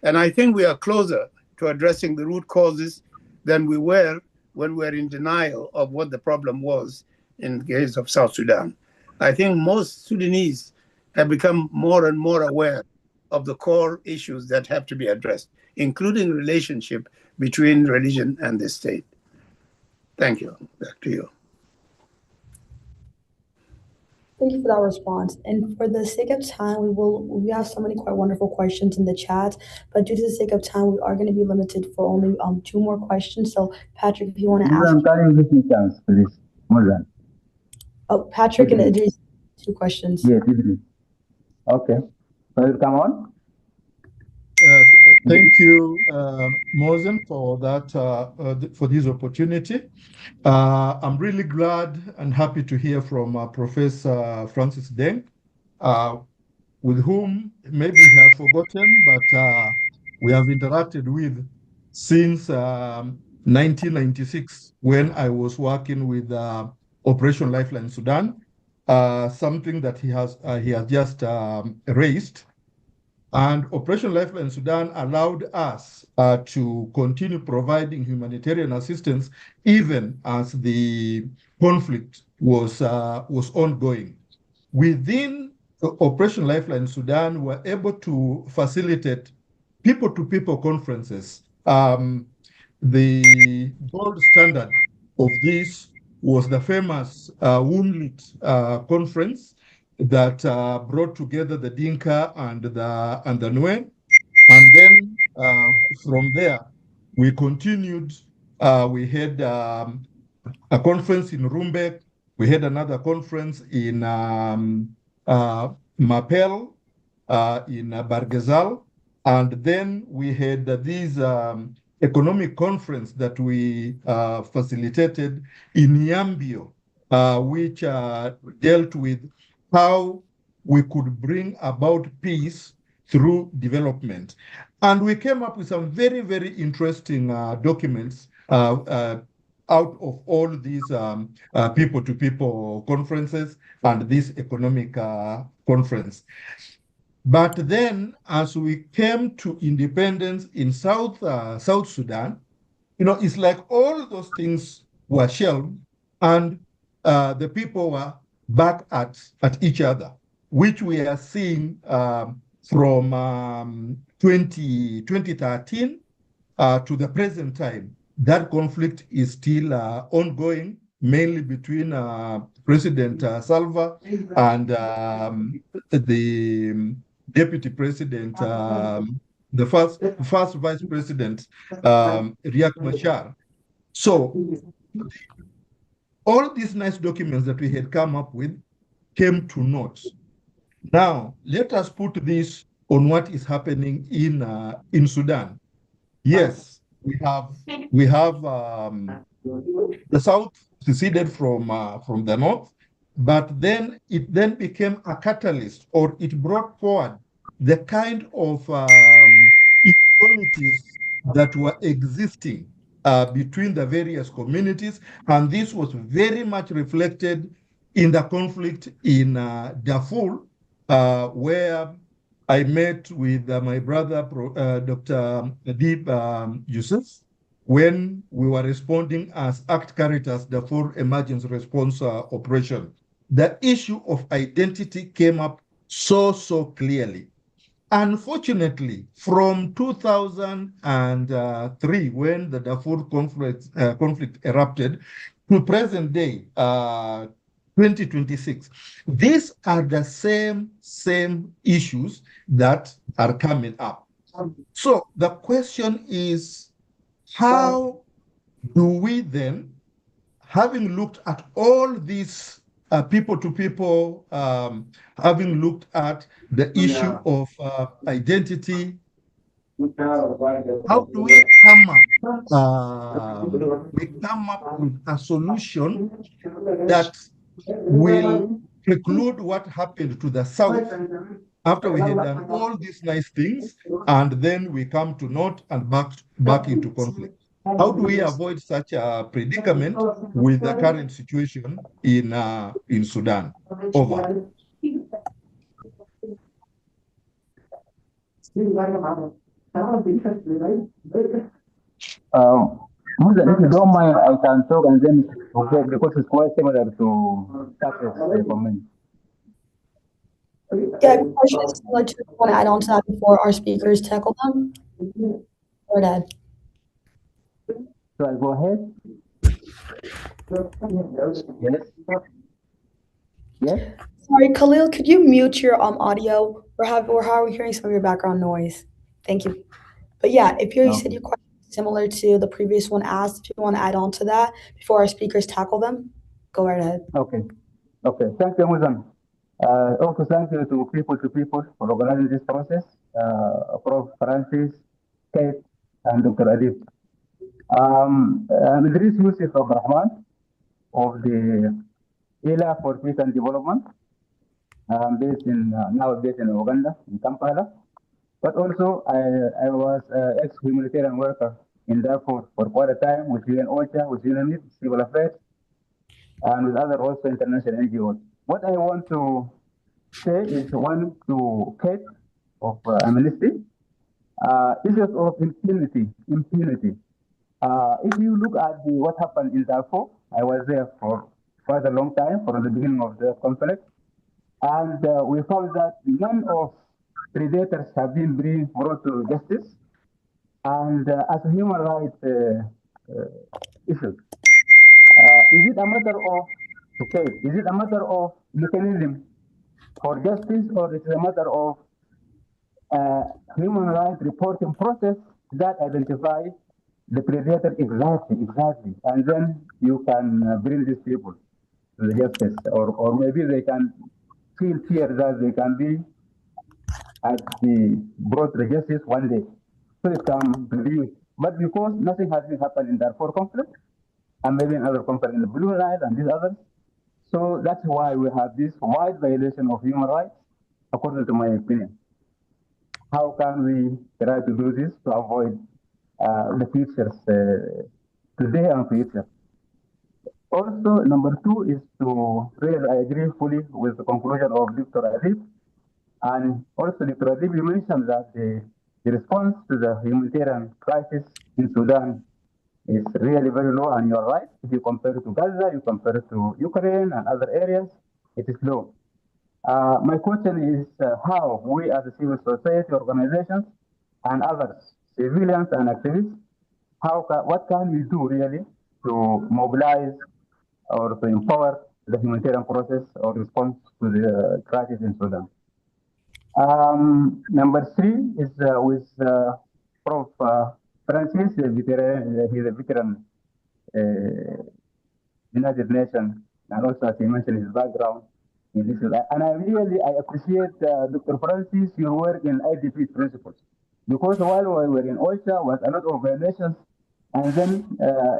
And I think we are closer to addressing the root causes than we were when we were in denial of what the problem was in the case of South Sudan. I think most Sudanese have become more and more aware of the core issues that have to be addressed, including relationship between religion and the state. Thank you. Back to you. Thank you for that response. And for the sake of time, we have so many quite wonderful questions in the chat, but due to the sake of time, we are going to be limited for only two more questions. So Patrick, if you want to ask. Can you give me chance, please? More. Oh, Patrick and Idris, two questions. Yes, Idris. Okay. So come on. Thank you, Mosen, for that, for this opportunity. I'm really glad and happy to hear from Professor Francis Deng, with whom maybe we have forgotten, but we have interacted with since 1996 when I was working with Operation Lifeline Sudan, something that he has just raised. And Operation Lifeline Sudan allowed us to continue providing humanitarian assistance even as the conflict was ongoing. Within Operation Lifeline Sudan, we were able to facilitate people-to-people conferences. The gold standard of this was the famous WUNLIT conference that brought together the Dinka and the Nuer. And then from there, we continued. We had a conference in Rumbek. We had another conference in Mapel, in Bargazal. And then we had this economic conference that we facilitated in Yambio, which dealt with how we could bring about peace through development. And we came up with some very, very interesting documents out of all these people-to-people conferences and this economic conference. But then, as we came to independence in South Sudan, it's like all those things were shelved, and the people were back at each other, which we are seeing from 2013 to the present time. That conflict is still ongoing, mainly between President Salva and the Deputy President, the first Vice President, Riek Machar. So all these nice documents that we had come up with came to naught. Now, let us put this on what is happening in Sudan. Yes, we have the South seceded from the North, but then it became a catalyst, or it brought forward the kind of inequalities that were existing between the various communities, and this was very much reflected in the conflict in Darfur, where I met with my brother, Dr. Adib Yusuf, when we were responding as Act Caritas, the Darfur Emergency Response Operation. The issue of identity came up so clearly. Unfortunately, from 2003, when the Darfur conflict erupted, to present day, 2026, these are the same issues that are coming up. So the question is, how do we then, having looked at all these people-to-people, having looked at the issue of identity, How do we come up with a solution that will preclude what happened to the South after we had done all these nice things, and then we come to naught and back into conflict? How do we avoid such a predicament with the current situation in Sudan? Over. If you don't mind, I can talk and then okay, because it's quite similar to Takis comment. Yeah, questions similar to want to add on to that before our speakers tackle them? Go ahead. So I go ahead. Yes. Yes. Sorry, Khalil, could you mute your audio? We're hearing some of your background noise. Thank you. But yeah, if you said your question is similar to the previous one asked, if you want to add on to that before our speakers tackle them, go right ahead. Okay. Thank you, Muzan. Also, thank you to people for organizing this process. Prof. Francis, Kate, and Dr. Adib. I'm Idris Yusuf Abdurrahman of the ILA for Peace and Development. I'm now based in Uganda, in Kampala. But also, I was ex-humanitarian worker in Darfur for quite a time with UN OCHA, with UNIT, Civil Affairs, and with other also international NGOs. What I want to say is one to Kate of Amnesty, issues of impunity. If you look at what happened in Darfur, I was there for quite a long time, from the beginning of the conflict, and we found that none of predators have been brought to justice. And as a human rights issue, is it a matter of is it a matter of mechanism for justice, or is it a matter of human rights reporting process that identifies the predator exactly, and then you can bring these people to the justice, or maybe they can feel fear that they can be brought to the justice one day, so it can review. But because nothing has been happened in Darfur conflict, and maybe in other conflict in the Blue Nile and these others, so that's why we have this wide violation of human rights, according to my opinion. How can we try to do this to avoid the futures today and future? Also, number two is to really, I agree fully with the conclusion of Dr. Adib. And also, Dr. Adib, you mentioned that the response to the humanitarian crisis in Sudan is really very low, and you're right. If you compare it to Gaza, you compare it to Ukraine and other areas, it is low. My question is how we as a civil society organizations and others, civilians and activists, what can we do really to mobilize or to empower the humanitarian process or response to the crisis in Sudan? Number three is with Prof. Francis, he's a veteran United Nations, and also as he mentioned his background in this. And I appreciate Dr. Francis, your work in IDP principles, because while we were in OSHA was a lot of violations, and then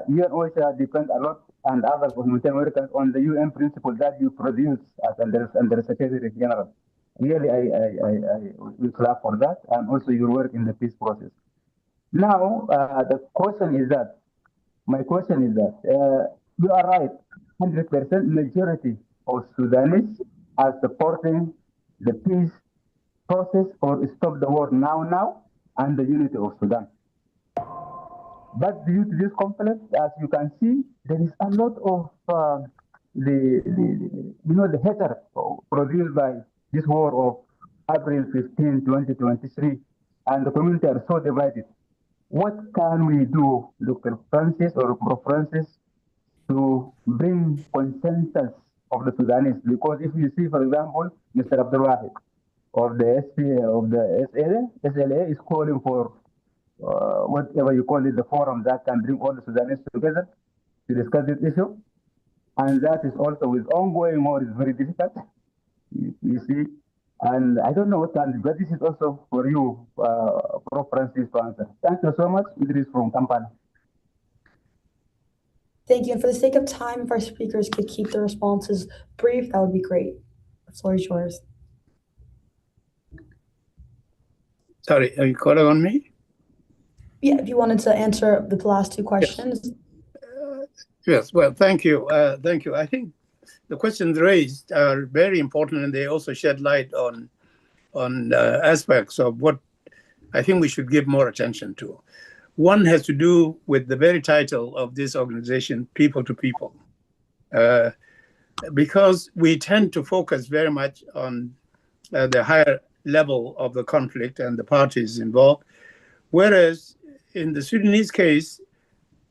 UN OSHA depends a lot and other humanitarian workers on the UN principle that you produce as under Secretary General. Really, I will clap for that, and also your work in the peace process. Now, my question is that you are right, 100% majority of Sudanese are supporting the peace process or stop the war now and the unity of Sudan. But due to this conflict, as you can see, there is a lot of the hatred produced by this war of April 15, 2023, and the community are so divided. What can we do, Dr. Francis or Prof. Francis, to bring consensus of the Sudanese? Because if you see, for example, Mr. Abdul Wahid of the SLA is calling for whatever you call it, the forum that can bring all the Sudanese together to discuss this issue. And that is also with ongoing war is very difficult, you see. And I don't know what country, but this is also for you, Prof. Francis, to answer. Thank you so much. Idris from Kampala. Thank you. And for the sake of time, if our speakers could keep their responses brief, that would be great. The floor is yours. Sorry, are you calling on me? Yeah, if you wanted to answer the last two questions. Yes, well, thank you. Thank you. I think the questions raised are very important, and they also shed light on aspects of what I think we should give more attention to. One has to do with the very title of this organization, People to People, because we tend to focus very much on the higher level of the conflict and the parties involved, whereas in the Sudanese case,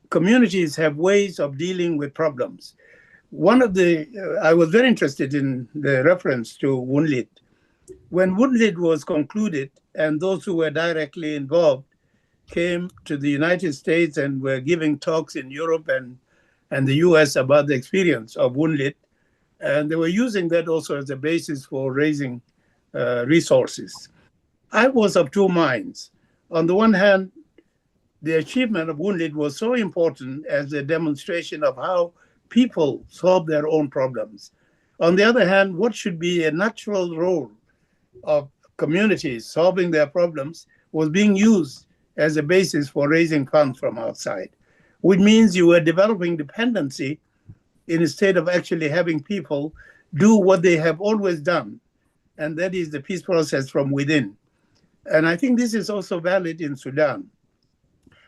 communities have ways of dealing with problems. One of the, I was very interested in the reference to WUNLID. When WUNLID was concluded and those who were directly involved came to the United States and were giving talks in Europe and the US about the experience of WUNLID, and they were using that also as a basis for raising resources. I was of two minds. On the one hand, the achievement of WUNLID was so important as a demonstration of how people solve their own problems. On the other hand, what should be a natural role of communities solving their problems was being used as a basis for raising funds from outside, which means you were developing dependency instead of actually having people do what they have always done, and that is the peace process from within. And I think this is also valid in Sudan.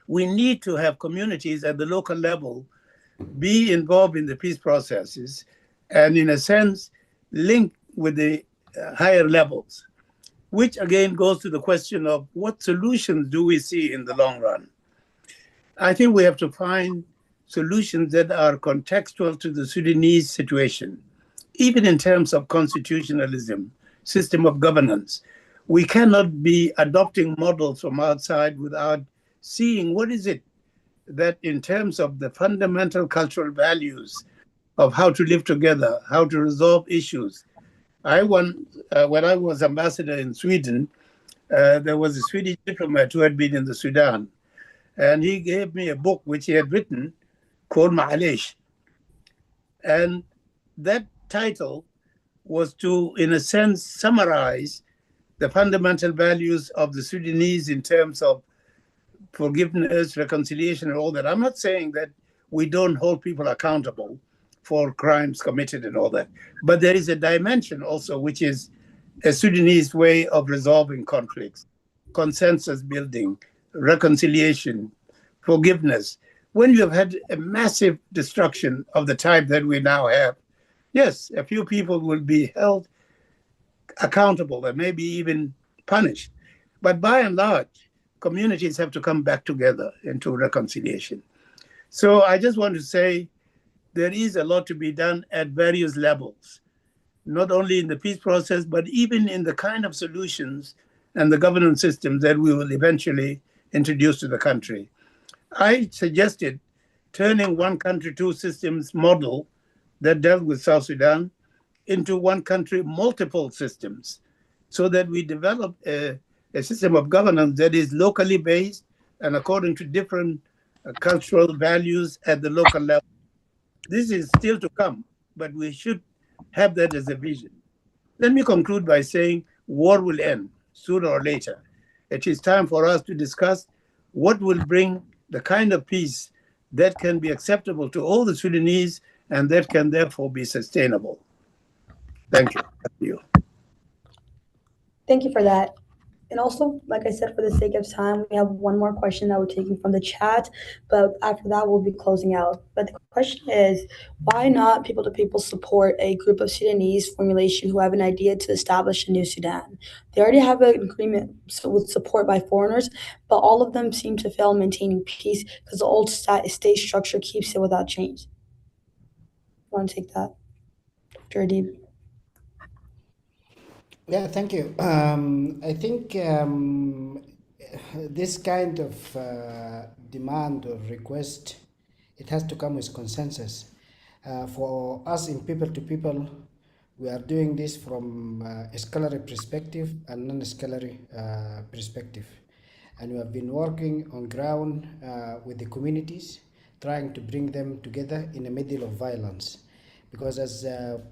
We need to have communities at the local level be involved in the peace processes and, in a sense, link with the higher levels, which again goes to the question of what solutions do we see in the long run? I think we have to find solutions that are contextual to the Sudanese situation, even in terms of constitutionalism, system of governance. We cannot be adopting models from outside without seeing what is it that, in terms of the fundamental cultural values of how to live together, how to resolve issues. When I was ambassador in Sweden, there was a Swedish diplomat who had been in the Sudan, and he gave me a book which he had written called Ma'alesh. And that title was to, in a sense, summarize the fundamental values of the Sudanese in terms of forgiveness, reconciliation, and all that. I'm not saying that we don't hold people accountable for crimes committed and all that, but there is a dimension also which is a Sudanese way of resolving conflicts, consensus building, reconciliation, forgiveness. When you have had a massive destruction of the type that we now have, yes, a few people will be held accountable and maybe even punished. But by and large, communities have to come back together into reconciliation. So I just want to say there is a lot to be done at various levels, not only in the peace process, but even in the kind of solutions and the governance systems that we will eventually introduce to the country. I suggested turning one country, two systems model that dealt with South Sudan into one country, multiple systems, so that we develop a system of governance that is locally based and according to different cultural values at the local level. This is still to come, but we should have that as a vision. Let me conclude by saying war will end sooner or later. It is time for us to discuss what will bring the kind of peace that can be acceptable to all the Sudanese and that can therefore be sustainable. Thank you. Thank you for that. And also, like I said, for the sake of time, we have one more question that we're taking from the chat, but after that, we'll be closing out. But the question is, why not people to people support a group of Sudanese formulation who have an idea to establish a new Sudan? They already have an agreement with support by foreigners, but all of them seem to fail maintaining peace because the old state structure keeps it without change. Want to take that, Dr. Adib? Yeah, thank you. I think this kind of demand or request, it has to come with consensus. For us in people to people, we are doing this from a scholarly perspective and non-scholarly perspective. And we have been working on ground with the communities, trying to bring them together in the middle of violence. Because as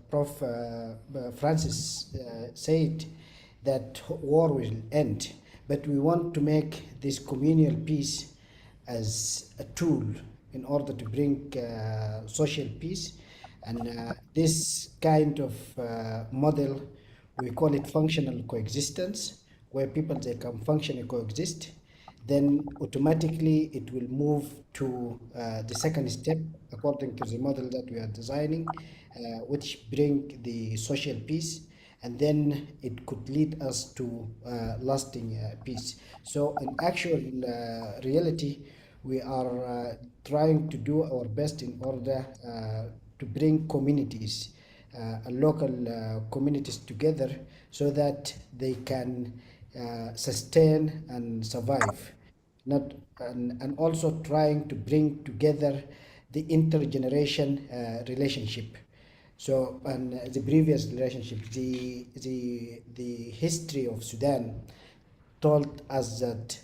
Prof. Francis said, that war will end, but we want to make this communal peace as a tool in order to bring social peace. And this kind of model, we call it functional coexistence, where people, they can functionally coexist. Then automatically it will move to the second step according to the model that we are designing, which bring the social peace, and then it could lead us to lasting peace. So in actual reality, we are trying to do our best in order to bring communities, local communities together, so that they can sustain and survive. Not and also trying to bring together the intergeneration relationship. So, and the previous relationship, the history of Sudan told us that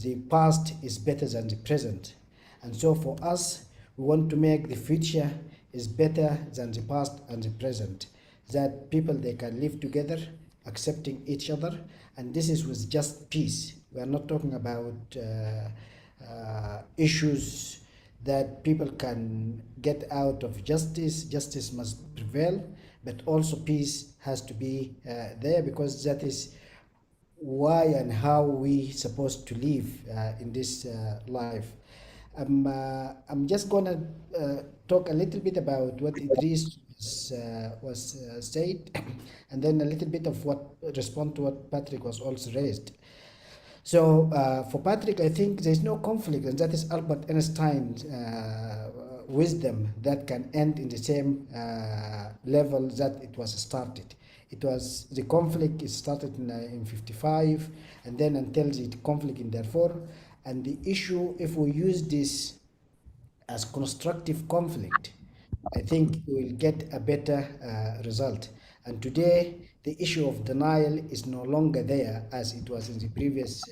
the past is better than the present. And so for us, we want to make the future is better than the past and the present. That people, they can live together, accepting each other, and this is with just peace. We are not talking about issues that people can get out of justice. Justice must prevail, but also peace has to be there, because that is why and how we supposed to live in this life. I'm just gonna talk a little bit about what Idris was said, and then a little bit of what respond to what Patrick was also raised. So for Patrick, I think there's no conflict, and that is Albert Einstein's wisdom that can end in the same level that it was started. It was the conflict. It started in 55, and then until the conflict in Darfur. And the issue, if we use this as constructive conflict, I think we will get a better result. And today, the issue of denial is no longer there as it was in the previous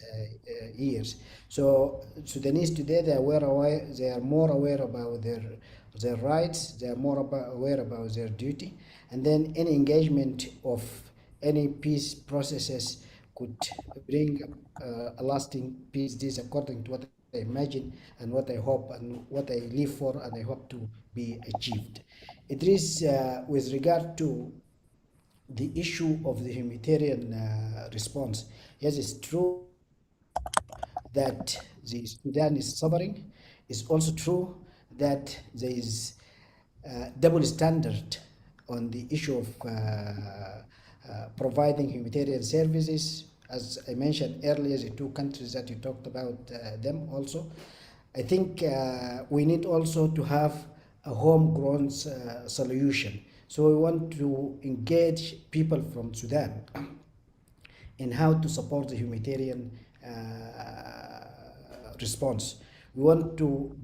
years. So Sudanese today, they are more aware about their rights, they are more aware about their duty, and then any engagement of any peace processes could bring a lasting peace. This according to what I imagine and what I hope and what I live for and I hope to be achieved. It is with regard to the issue of the humanitarian response. Yes, it's true that the Sudan is suffering. It's also true that there is double standard on the issue of providing humanitarian services. As I mentioned earlier, the two countries that you talked about them also. I think we need also to have a homegrown solution. So we want to engage people from Sudan in how to support the humanitarian response. We want to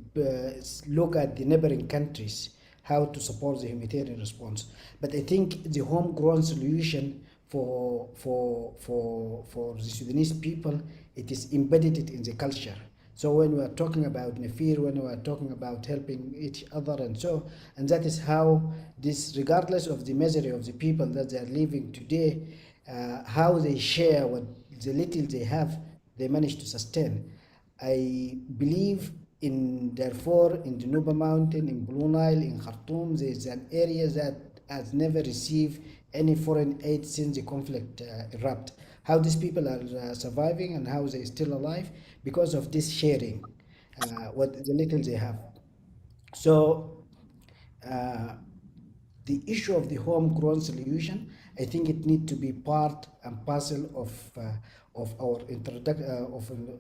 look at the neighboring countries, how to support the humanitarian response. But I think the homegrown solution for the Sudanese people, it is embedded in the culture. So when we are talking about Nafir, when we are talking about helping each other and that is how this, regardless of the misery of the people that they are living today, how they share what the little they have, they manage to sustain. I believe in Darfur, in the Nuba Mountain, in Blue Nile, in Khartoum, there is an area that has never received any foreign aid since the conflict erupted. How these people are surviving and how they're still alive because of this sharing, what the little they have. So the issue of the homegrown solution, I think it needs to be part and parcel of our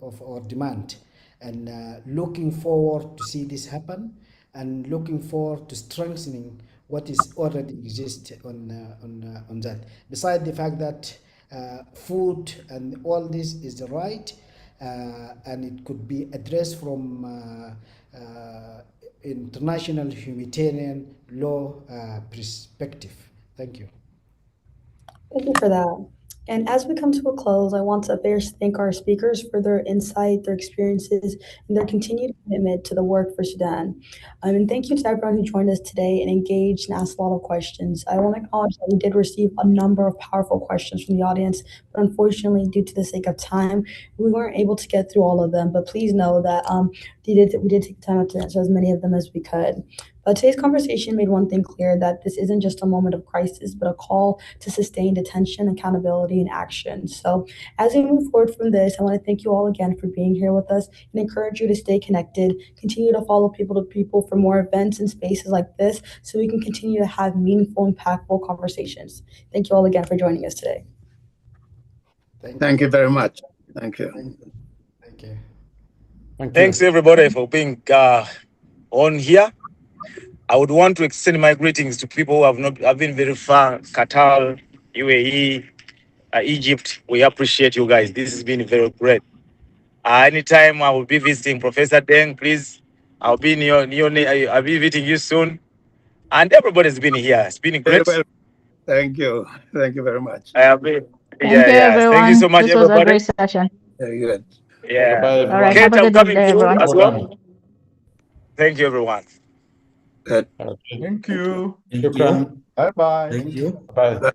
of our demand, and looking forward to see this happen, and looking forward to strengthening what is already exists on that. Besides the fact that food and all this is the right, and it could be addressed from international humanitarian law perspective. Thank you. Thank you for that. And as we come to a close, I want to first thank our speakers for their insight, their experiences, and their continued commitment to the work for Sudan. And thank you to everyone who joined us today and engaged and asked a lot of questions. I want to acknowledge that we did receive a number of powerful questions from the audience, but unfortunately, due to the sake of time, we weren't able to get through all of them. But please know that we did take time out to answer as many of them as we could. But today's conversation made one thing clear, that this isn't just a moment of crisis, but a call to sustained attention, accountability, and action. So as we move forward from this, I want to thank you all again for being here with us and encourage you to stay connected, continue to follow People to People for more events and spaces like this so we can continue to have meaningful, impactful conversations. Thank you all again for joining us today. Thank you very much. Thank you. Thank you. Thanks everybody for being on here. I would want to extend my greetings to people who have been very far, Qatar, UAE, Egypt. We appreciate you guys. This has been very great. Anytime I will be visiting Professor Deng, please, I'll be I'll be visiting you soon. And everybody's been here. It's been great. Well, thank you. Thank you very much. Thank you, everyone. Thank you so much, This was everybody. a great session. Very good. Yeah. All right. Kate, Have a I'm good coming day, through everyone. as well. Thank you, everyone. Good. Thank you. Bye-bye. Thank you. Bye.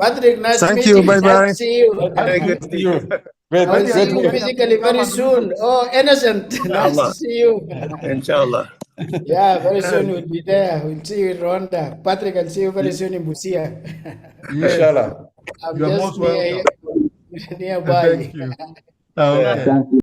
Patrick, nice Thank meeting you. you. Nice Bye-bye. to see you. Very good to see you. I will see you physically very soon. Oh, Innocent, nice to see you. Inshallah. Yeah, very soon we'll be there. We'll see you in Rwanda. Patrick, I'll see you very soon in Busia. Yes. I'm You're just most welcome. nearby. Thank you. Okay. Thank you.